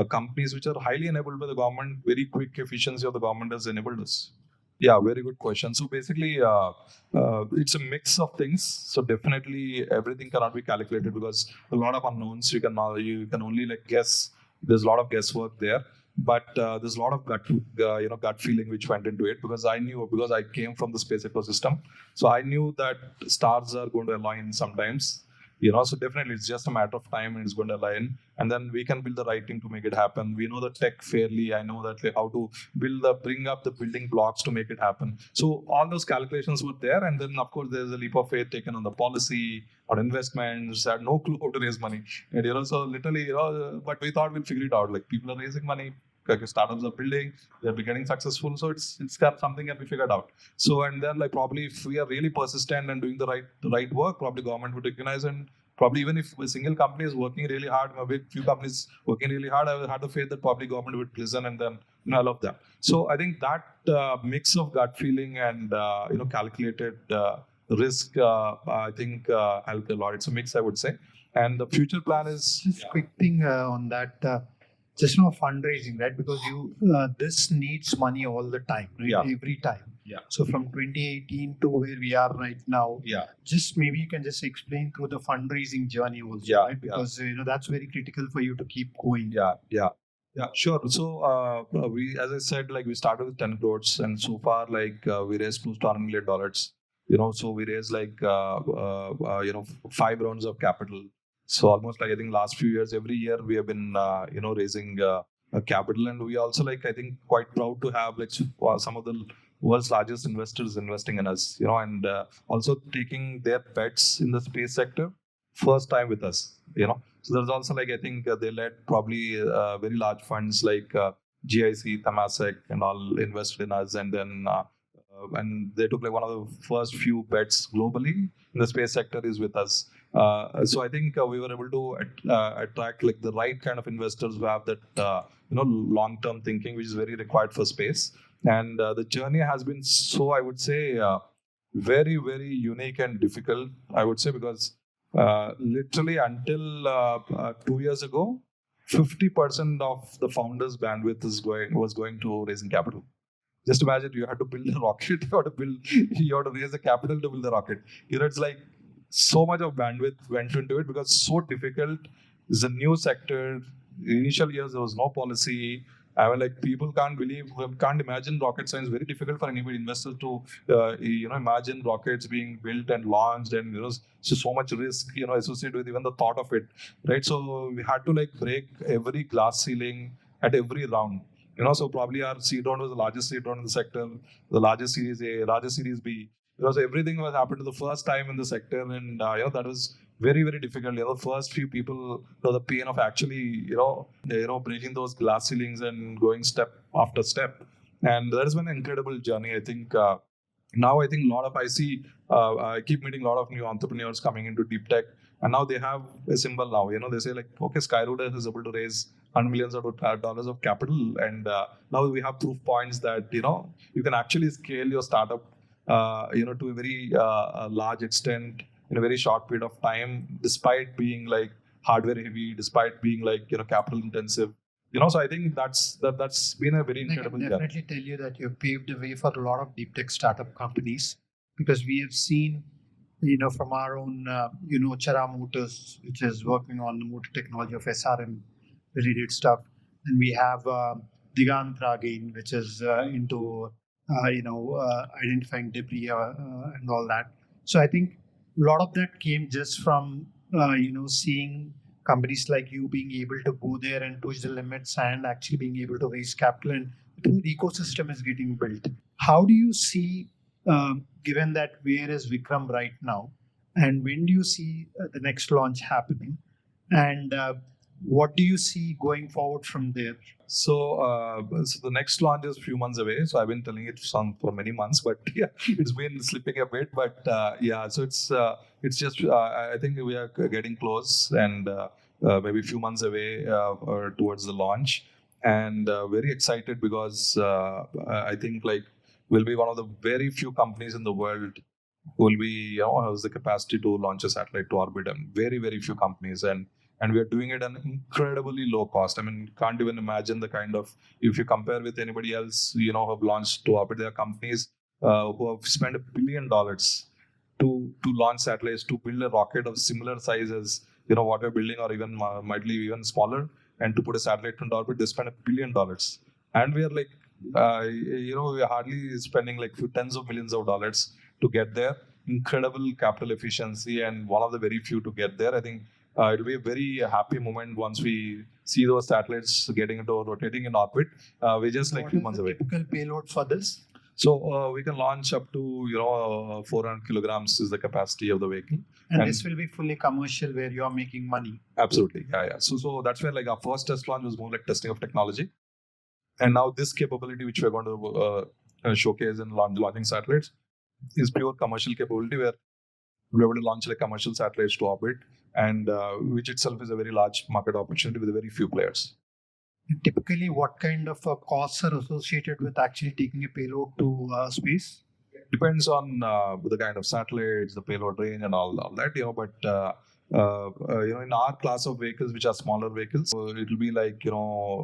companies which are highly enabled by the government. Very quick efficiency of the government has enabled us. Yeah, very good question. So basically, it's a mix of things. So definitely, everything cannot be calculated because a lot of unknowns. You can only like guess. There's a lot of guesswork there, but there's a lot of gut feeling which went into it, because I came from the space ecosystem, so I knew that stars are going to align sometimes. So definitely it's just a matter of time and it's going to align, and then we can build the right thing to make it happen. We know the tech fairly. I know that how to bring up the building blocks to make it happen. So all those calculations were there, and then of course there's a leap of faith taken on the policy, on investments. I had no clue how to raise money, and so literally, but we thought we'll figure it out. Like, people are raising money, like startups are building, they're becoming successful, so it's got something that we figured out. So, and then like probably if we are really persistent and doing the right work, probably government would recognize, and probably even if a single company is working really hard, a big few companies working really hard, I had the faith that probably government would listen, and then I love that. So I think that mix of gut feeling and calculated risk, I think helped a lot. It's a mix, I would say. And the future plan is Just quick thing on that. Just fundraising, right? Because this needs money all the time, right? Yeah. Every time. Yeah. So from 2018 to where we are right now, Yeah. just maybe you can just explain through the fundraising journey also, Yeah, right? Because that's very critical for you to keep going. Yeah, sure. So we, as I said, like we started with 10 crores, and so far, like we raised close to $100 million. So we raised like 5 rounds of capital. So almost like I think last few years, every year we have been raising capital, and we also like I think quite proud to have like some of the world's largest investors investing in us. And also taking their bets in the space sector first time with us. So there's also like I think they led probably very large funds like GIC, Temasek, and all invested in us, and then and they took like one of the first few bets globally in the space sector is with us. So I think we were able to attract like the right kind of investors who have that long-term thinking, which is very required for space. And the journey has been so, I would say, very, very unique and difficult, I would say, because literally until 2 years ago, 50% of the founders' bandwidth was going to raising capital. Just imagine, you had to build a rocket, you had to raise the capital to build the rocket. It's like so much of bandwidth went into it because it's so difficult. It's a new sector. Initial years there was no policy. I mean, like people can't imagine rocket science. Very difficult for anybody investor to imagine rockets being built and launched, and so much risk associated with even the thought of it, right? So we had to like break every glass ceiling at every round. So probably our seed round was the largest seed round in the sector, the largest Series A, largest Series B. So everything was happened to the first time in the sector, and that was very, very difficult. First few people know the pain of actually, breaking those glass ceilings and going step after step. And that has been an incredible journey. I think now I think a lot of I keep meeting a lot of new entrepreneurs coming into deep tech, and now they have a symbol now. They say like, okay, Skyroot is able to raise $100 million of capital, and now we have proof points that you can actually scale your startup, to a very large extent in a very short period of time, despite being like hardware heavy, despite being like capital intensive. So I think that's been a very incredible I can journey. definitely tell you that you've paved the way for a lot of deep tech startup companies, because we have seen, from our own, Chara Motors, which is working on the motor technology of SRM related stuff. And we have Digantra again, which is into, identifying debris and all that. So I think a lot of that came just from, seeing companies like you being able to go there and push the limits and actually being able to raise capital, and the ecosystem is getting built. How do you see, given that where is Vikram right now, and when do you see the next launch happening, and what do you see going forward from there? So the next launch is a few months away. So I've been telling it for many months, but yeah, it's been slipping a bit. But yeah, so it's just I think we are getting close, and maybe a few months away or towards the launch, and very excited because I think like we'll be one of the very few companies in the world who will be has the capacity to launch a satellite to orbit, and very, very few companies, and we are doing it at an incredibly low cost. I mean, can't even imagine the kind of, if you compare with anybody else, who have launched to orbit. There are companies who have spent $1 billion to launch satellites, to build a rocket of similar size as what we're building, or even might be even smaller, and to put a satellite into orbit. They spend $1 billion, and we are like, we are hardly spending like few tens of millions of dollars to get there. Incredible capital efficiency, and one of the very few to get there. I think it'll be a very happy moment once we see those satellites getting into rotating in orbit. We're just like What few is months the away. typical payload for this? So we can launch up to 400 kilograms is the capacity of the vehicle. And this will be fully commercial, where you are making money. Absolutely, yeah. So that's where like our first test launch was more like testing of technology, and now this capability which we're going to showcase in launching satellites is pure commercial capability, where we're able to launch like commercial satellites to orbit, and which itself is a very large market opportunity with very few players. And typically, what kind of costs are associated with actually taking a payload to space? Depends on the kind of satellites, the payload range, and all that. In our class of vehicles, which are smaller vehicles, so it will be like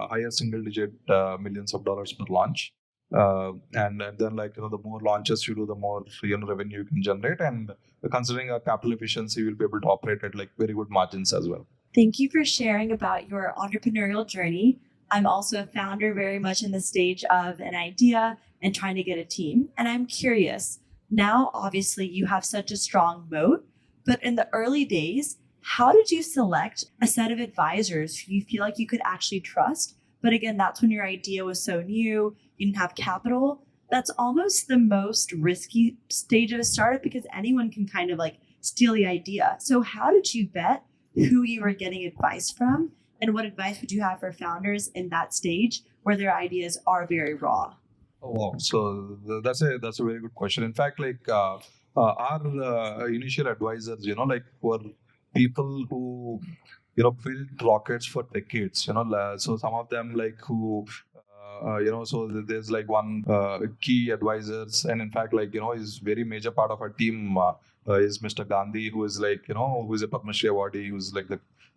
higher single-digit millions of dollars per launch. And then like the more launches you do, the more revenue you can generate, and considering our capital efficiency, we'll be able to operate at like very good margins as well. Thank you for sharing about your entrepreneurial journey. I'm also a founder, very much in the stage of an idea and trying to get a team. And I'm curious, now obviously you have such a strong moat, but in the early days, how did you select a set of advisors who you feel like you could actually trust? But again, that's when your idea was so new, you didn't have capital. That's almost the most risky stage of a startup, because anyone can kind of like steal the idea. So how did you vet who you were getting advice from? And what advice would you have for founders in that stage where their ideas are very raw? Oh, wow. So that's a very good question. In fact, like our initial advisors, like were people who built rockets for decades. So some of them like who. So there's like one key advisors, and in fact, like is very major part of our team is Mr. Gandhi, who is like who is a Padma Shri awardee, who's like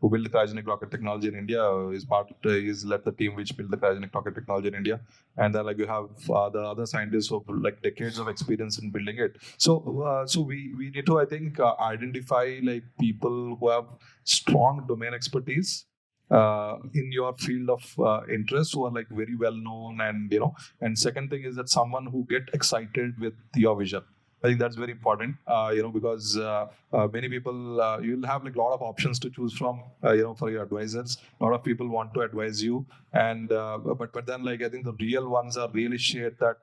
who built the cryogenic rocket technology in India. He's led the team which built the cryogenic rocket technology in India, and then like you have the other scientists who have like decades of experience in building it. So we need to, I think, identify like people who have strong domain expertise in your field of interest, who are like very well known, and second thing is that someone who get excited with your vision. I think that's very important, because many people, you'll have like a lot of options to choose from, for your advisors. A lot of people want to advise you, and but then like I think the real ones are really share that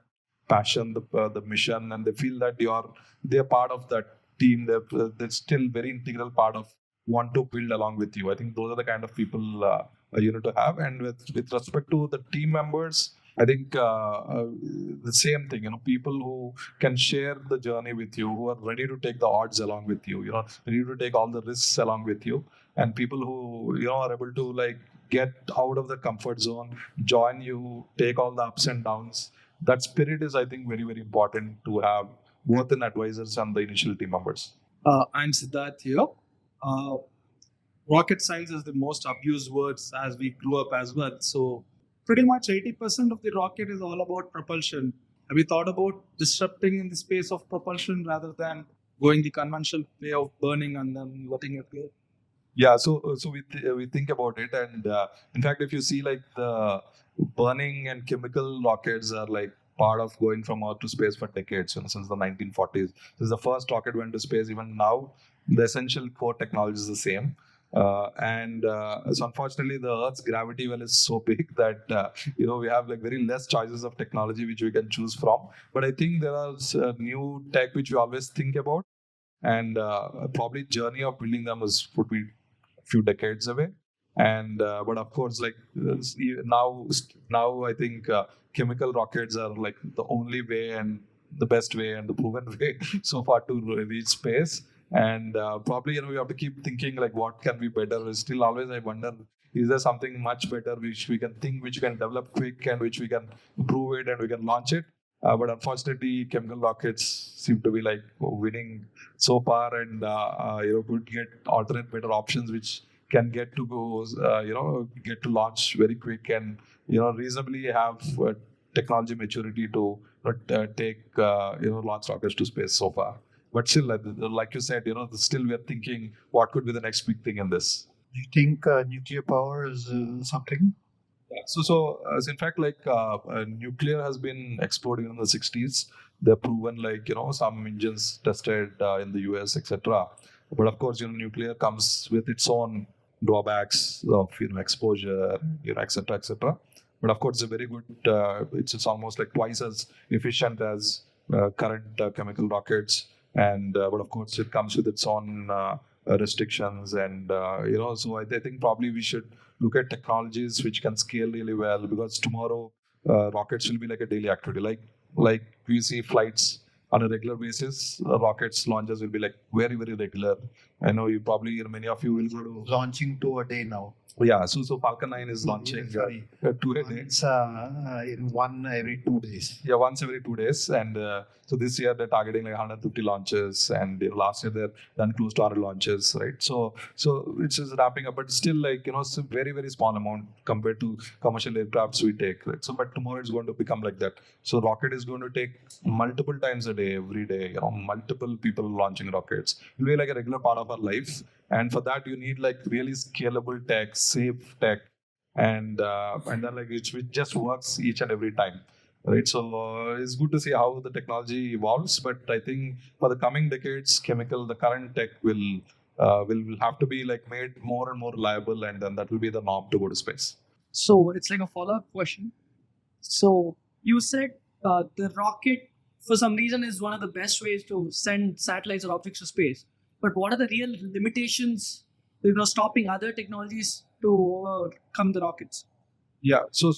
passion, the mission, and they feel that they're part of that team. They're still very integral part of want to build along with you. I think those are the kind of people you need to have. And with respect to the team members, I think the same thing. People who can share the journey with you, who are ready to take the odds along with you. Ready to take all the risks along with you, and people who are able to like get out of the comfort zone, join you, take all the ups and downs. That spirit is, I think, very very important to have both in advisors and the initial team members. I'm Siddharth here. Uh, rocket science is the most abused words as we grew up as well. So pretty much 80% of the rocket is all about propulsion. Have you thought about disrupting in the space of propulsion rather than going the conventional way of burning and then letting it go? Yeah, so we think about it, and in fact, if you see like the burning and chemical rockets are like part of going from Earth to space for decades, since the 1940s. Since the first rocket went to space, even now, the essential core technology is the same. So unfortunately, the Earth's gravity well is so big that we have like very less choices of technology which we can choose from. But I think there are new tech which we always think about, and probably journey of building them would be few decades away. And but of course, like now I think chemical rockets are like the only way and the best way and the proven way so far to reach space. And probably we have to keep thinking like what can be better. Still always I wonder, is there something much better which we can think, which we can develop quick, and which we can prove it and we can launch it. But unfortunately, chemical rockets seem to be like winning so far, and could get alternate better options which can get to go, get to launch very quick, and reasonably have technology maturity to take launch rockets to space so far. But still, like you said, still we are thinking what could be the next big thing in this. Do you think nuclear power is something? Yeah. So in fact, like nuclear has been exploding in the 60s. They've proven like some engines tested in the US, etc. But of course, nuclear comes with its own drawbacks of exposure, etc., etc. But of course, it's a very good. It's almost like twice as efficient as current chemical rockets, and but of course, it comes with its own restrictions, and So I think probably we should look at technologies which can scale really well, because tomorrow rockets will be like a daily activity. Like we see flights on a regular basis, rockets launches will be like very very regular. I know you probably many of you will go to Launching two a day now. yeah. So Falcon 9 is launching Sorry. two a day. It's in one every 2 days. Yeah, once every 2 days, and so this year they're targeting like 150 launches, and last year they're done close to 100 launches, right? So it's just wrapping up, but still like it's a very very small amount compared to commercial aircrafts we take, right? So but tomorrow it's going to become like that. So rocket is going to take multiple times a day, every day. Multiple people launching rockets. It will be like a regular part of our life, and for that you need like really scalable tech, safe tech, and then like it just works each and every time, right? So it's good to see how the technology evolves, but I think for the coming decades, the current tech will have to be like made more and more reliable, and then that will be the norm to go to space. So it's like a follow-up question. So you said the rocket, for some reason, is one of the best ways to send satellites or objects to space. But what are the real limitations, stopping other technologies to overcome the rockets? Yeah. So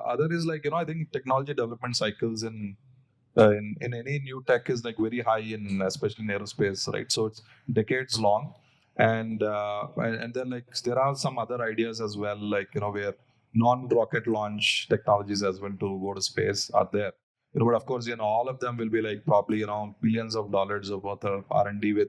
other is like I think technology development cycles in any new tech is like very high in, especially in aerospace, right? So it's decades long, and then like there are some other ideas as well, like where non-rocket launch technologies as well to go to space are there. But of course, all of them will be like probably billions of dollars of worth of R&D with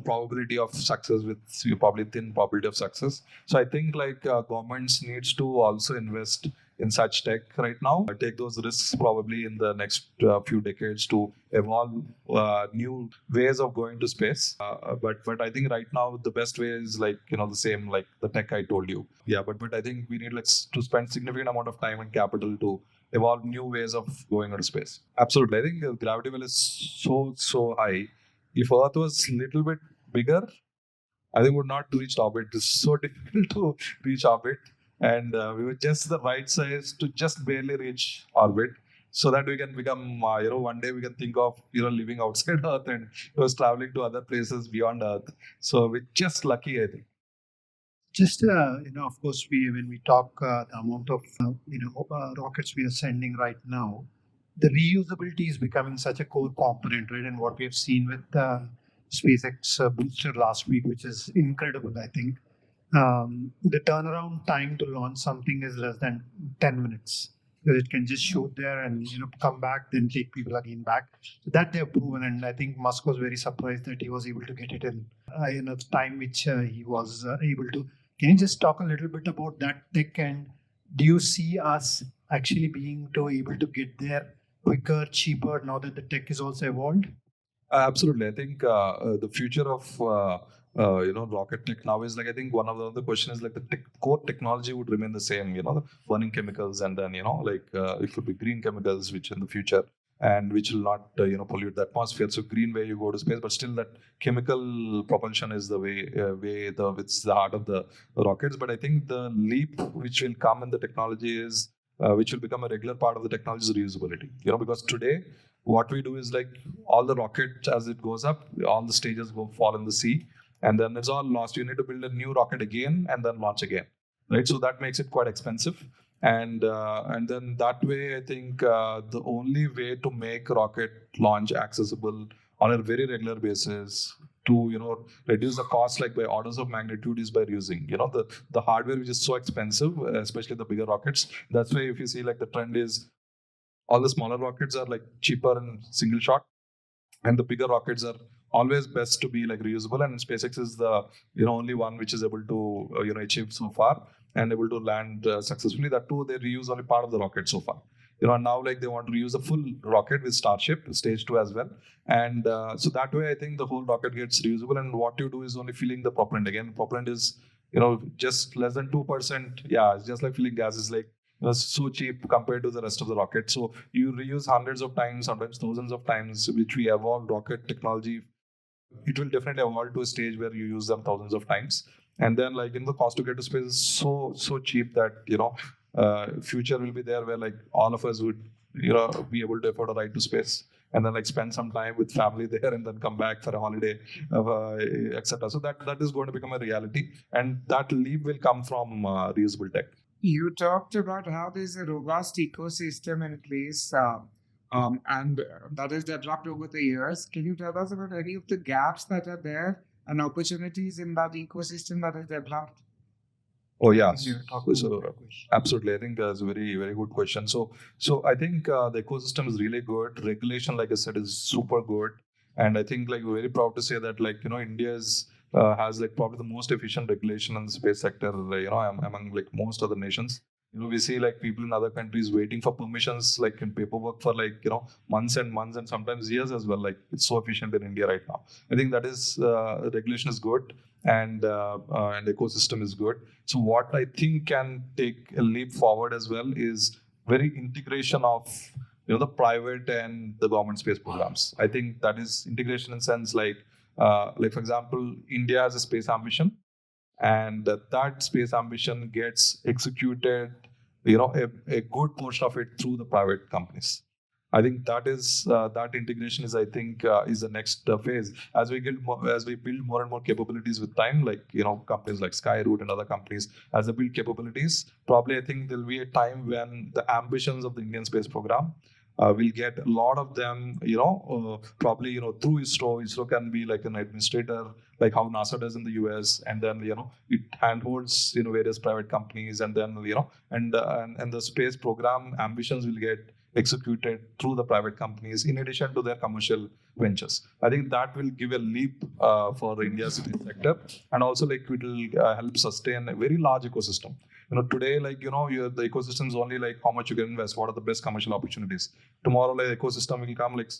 probability of success, with probably thin probability of success. So I think like governments needs to also invest in such tech right now. Take those risks probably in the next few decades to evolve new ways of going to space. But I think right now the best way is like the same like the tech I told you. Yeah, but I think we need like to spend significant amount of time and capital to evolve new ways of going into space. Absolutely, I think gravity well is so high. If Earth was a little bit bigger, I think we would not reach orbit. It's so difficult to reach orbit, and we were just the right size to just barely reach orbit. so that we can become, one day we can think of, living outside Earth and traveling to other places beyond Earth. So we're just lucky, I think. Just, of course, when we talk the amount of, rockets we are sending right now, the reusability is becoming such a core component, right? And what we have seen with SpaceX booster last week, which is incredible, I think. The turnaround time to launch something is less than 10 minutes. Because it can just shoot there and come back, then take people again back. So that they have proven, and I think Musk was very surprised that he was able to get it in the time which he was able to. Can you just talk a little bit about that tech, and do you see us actually being able to get there quicker, cheaper now that the tech is also evolved? Absolutely. I think the future of rocket tech now is like, I think one of the other question is like the core technology would remain the same. The burning chemicals, and then it could be green chemicals, which in the future and which will not pollute the atmosphere. So green way you go to space, but still that chemical propulsion is the way it's the heart of the rockets. But I think the leap which will come in the technology is which will become a regular part of the technology is reusability. Because today what we do is like all the rockets as it goes up, all the stages fall in the sea, and then it's all lost. You need to build a new rocket again and then launch again, right? So that makes it quite expensive, and then that way I think the only way to make rocket launch accessible on a very regular basis to reduce the cost like by orders of magnitude is by reusing the hardware, which is so expensive, especially the bigger rockets. That's why if you see like the trend is all the smaller rockets are like cheaper and single shot, and the bigger rockets are always best to be like reusable. And SpaceX is the only one which is able to achieve so far and able to land successfully. That too, they reuse only part of the rocket so far. And now like they want to reuse a full rocket with Starship stage 2 as well, and so that way I think the whole rocket gets reusable. And what you do is only filling the propellant again. Propellant is just less than 2%. Yeah, it's just like filling gas. Is like so cheap compared to the rest of the rocket. So you reuse hundreds of times, sometimes thousands of times, which we evolved rocket technology. It will definitely evolve to a stage where you use them thousands of times. And then like the cost to get to space is so cheap that future will be there where like all of us would be able to afford a ride to space, and then like spend some time with family there and then come back for a holiday, etc. So that is going to become a reality, and that leap will come from reusable tech. You talked about how there's a robust ecosystem in place, and that is developed over the years. Can you tell us about any of the gaps that are there and opportunities in that ecosystem that is developed? Oh yeah, So, absolutely. I think that's a very very good question. So I think the ecosystem is really good. Regulation, like I said, is super good, and I think like we're very proud to say that like India is has like probably the most efficient regulation in the space sector. Among like most other nations. We see like people in other countries waiting for permissions, like in paperwork for like months and months and sometimes years as well. Like it's so efficient in India right now. I think that is regulation is good, and ecosystem is good. So what I think can take a leap forward as well is very integration of the private and the government space programs. I think that is integration in sense like for example, India has a space ambition, and that space ambition gets executed, a good portion of it through the private companies. I think that is that integration is, I think, is the next phase as we build more and more capabilities with time. Like companies like Skyroot and other companies, as they build capabilities, probably I think there'll be a time when the ambitions of the Indian space program will get a lot of them, probably through ISRO. ISRO can be like an administrator, like how NASA does in the US, and then it handholds various private companies, and then and the space program ambitions will get executed through the private companies in addition to their commercial ventures. I think that will give a leap for India's space sector, and also like it will help sustain a very large ecosystem. Today, like the ecosystem is only like how much you can invest, what are the best commercial opportunities. Tomorrow, like ecosystem will come like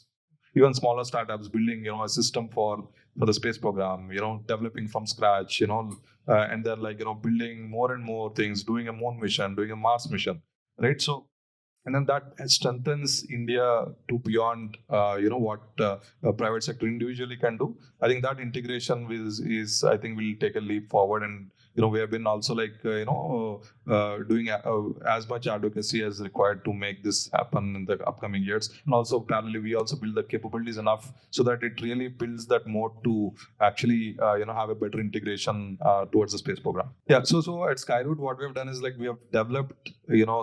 even smaller startups building a system for the space program, developing from scratch, and then like building more and more things, doing a moon mission, doing a Mars mission, right? So and then that strengthens India to beyond what private sector individually can do. I think that integration is I think will take a leap forward, and we have been also doing as much advocacy as required to make this happen in the upcoming years. And also parallelly, we also build the capabilities enough so that it really builds that moat to actually have a better integration towards the space program. Yeah. So at Skyroot, what we have done is we have developed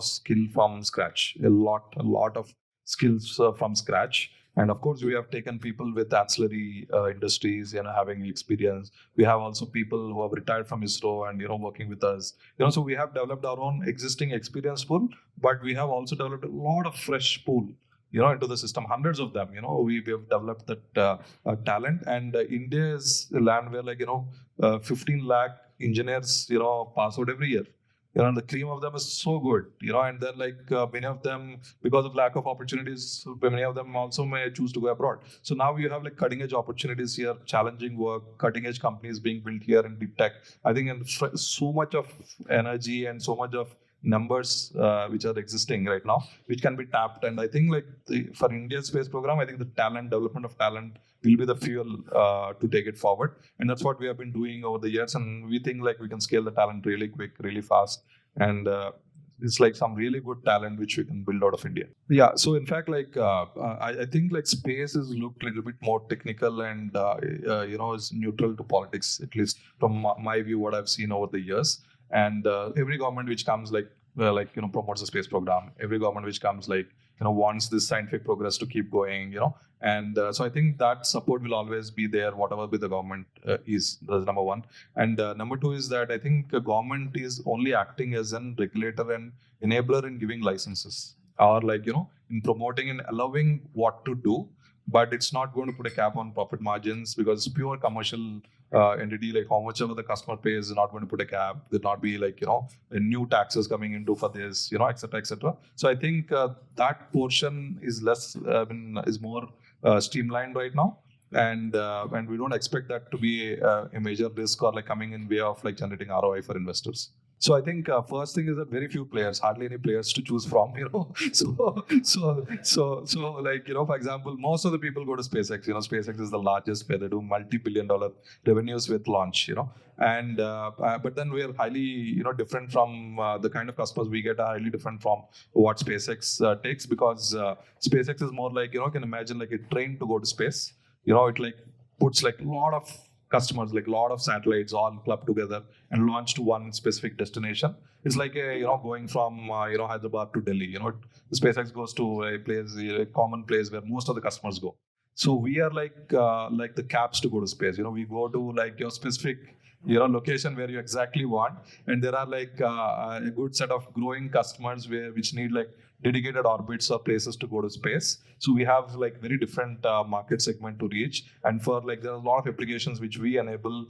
skill from scratch, a lot of skills from scratch. And of course, we have taken people with ancillary industries, having experience. We have also people who have retired from ISRO and working with us. So we have developed our own existing experience pool, but we have also developed a lot of fresh pool, into the system, hundreds of them. We have developed that talent, and India is a land where 15 lakh engineers, pass out every year. The cream of them is so good, and then many of them, because of lack of opportunities, many of them also may choose to go abroad. So now you have cutting edge opportunities here, challenging work, cutting edge companies being built here in deep tech. I think so much of energy and so much of numbers which are existing right now, which can be tapped. And I think for India's space program, I think the development of talent will be the fuel to take it forward. And that's what we have been doing over the years. And we think we can scale the talent really quick, really fast. And it's some really good talent which we can build out of India. Yeah. So in fact, I think space is looked a little bit more technical and is neutral to politics, at least from my view, what I've seen over the years. And every government which comes promotes the space program. Every government which comes wants this scientific progress to keep going. And so I think that support will always be there, whatever the government is. That's number one. And number two is that I think the government is only acting as an regulator and enabler in giving licenses, or in promoting and allowing what to do. But it's not going to put a cap on profit margins, because pure commercial entity, how much ever the customer pays, is not going to put a cap. There'll not be new taxes coming into for this, et cetera, et cetera. So I think that portion is is more streamlined right now. And we don't expect that to be a major risk or coming in way of generating ROI for investors. So I think first thing is that very few players, hardly any players to choose from. So for example, most of the people go to SpaceX. SpaceX is the largest player. They do multi-billion-dollar revenues with launch. And but then we are highly different from the kind of customers we get. Are highly different from what SpaceX takes, because SpaceX is more you can imagine a train to go to space. It puts a lot of customers, lot of satellites all clubbed together and launched to one specific destination. It's going from Hyderabad to Delhi. The SpaceX goes to a common place where most of the customers go. So we are like the cabs to go to space. We go to your specific location where you exactly want, and there are a good set of growing customers which need dedicated orbits or places to go to space. So we have very different market segment to reach, and for there are a lot of applications which we enable,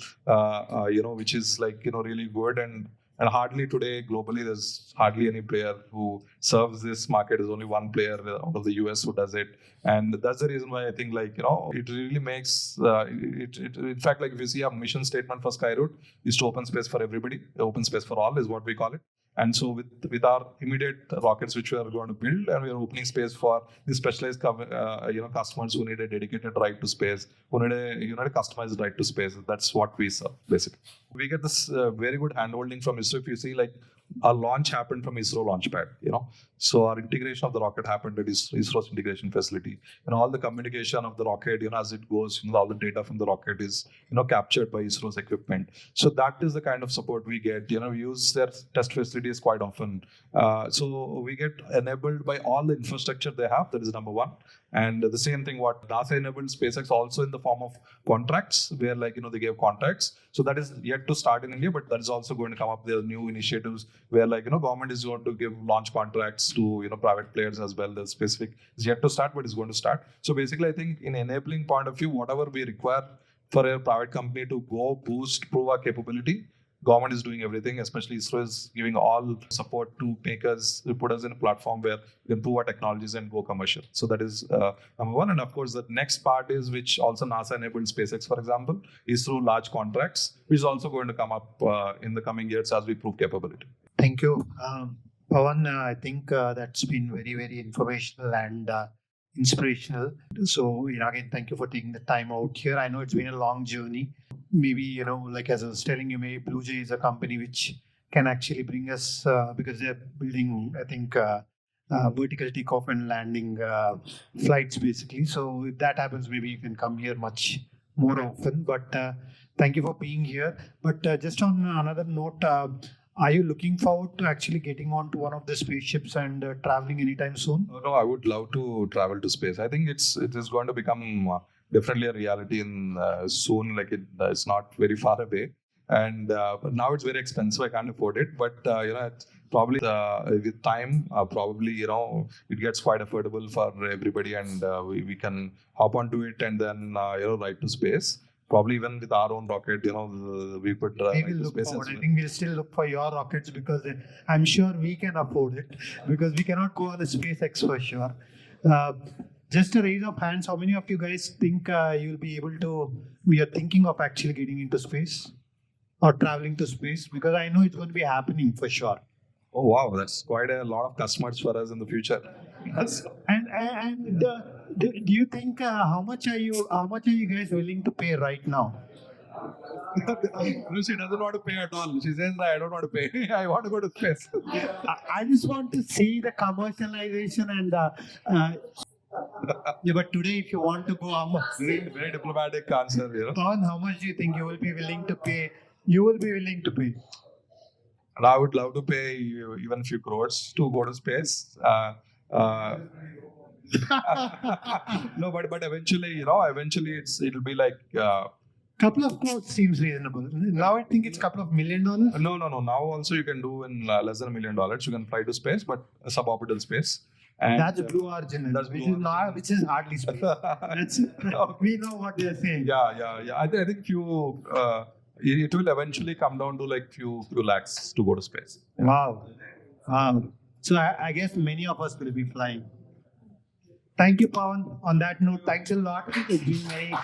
which is really good. And hardly today globally, there's hardly any player who serves this market. There's only one player out of the US who does it. And that's the reason why I think it really makes it. In fact, if you see our mission statement for Skyroot is to open space for everybody. Open space for all is what we call it. And so with our immediate rockets which we are going to build, and we are opening space for the specialized customers who need a dedicated right to space, who need a customized right to space. That's what we serve basically. We get this very good handholding from ISRO. If you see our launch happened from ISRO launchpad, So our integration of the rocket happened at ISRO's integration facility. All the communication of the rocket, as it goes, all the data from the rocket is, captured by ISRO's equipment. So that is the kind of support we get. We use their test facilities quite often. So we get enabled by all the infrastructure they have. That is number one. And the same thing what NASA enabled SpaceX also in the form of contracts, where they gave contracts. So that is yet to start in India, but that is also going to come up. There are new initiatives where government is going to give launch contracts to private players as well. The specific is yet to start, but it's going to start. So basically, I think in enabling point of view, whatever we require for a private company to go prove our capability, government is doing everything, especially ISRO is giving all support to put us in a platform where we can prove our technologies and go commercial. So that is number one. And of course, the next part is, which also NASA enabled SpaceX, for example, is through large contracts, which is also going to come up in the coming years as we prove capability. Thank you. Pawan, I think that's been very, very informational and inspirational. So, again, thank you for taking the time out here. I know it's been a long journey. maybe, like as I was telling you, maybe Blue Jay is a company which can actually bring us, because they're building, I think, vertical takeoff and landing flights basically. So if that happens, maybe you can come here much more often. But thank you for being here. But just on another note, are you looking forward to actually getting onto one of the spaceships and traveling anytime soon? No, I would love to travel to space. I think it is going to become definitely a reality in soon. Like it's not very far away, and but now it's very expensive. I can't afford it. But it's probably with time, probably it gets quite affordable for everybody, and we can hop onto it and then ride to space. Probably even with our own rocket, we could We ride will to look space forward. as I well. think we'll still look for your rockets because I'm sure we can afford it because we cannot go on a SpaceX for sure. Uh, just a raise of hands, how many of you guys think you'll be able to, we are thinking of actually getting into space or traveling to space? Because I know it's going to be happening for sure. Oh wow, that's quite a lot of customers for us in the future. Do you think how much are you guys willing to pay right now? No, she doesn't want to pay at all. She says, I don't want to pay. I want to go to space. I just want to see the commercialization and yeah, but today if you want to go, how much? Very, very diplomatic answer, Pawan, how much do you think you will be willing to pay? You will be willing to pay. And I would love to pay even a few crores to go to space. No, but eventually, it'll be like Couple of crores seems reasonable. Now I think it's couple of $1 million. no. Now also you can do in less than $1 million. You can fly to space, but suborbital space. And That's Blue Origin, that's which Blue is not, which is hardly space. That's, we know what they're saying. yeah. I think it will eventually come down to like few lakhs to go to space. Wow. So I guess many of us will be flying. Thank you, Pawan. On that note, thanks a lot. It's been very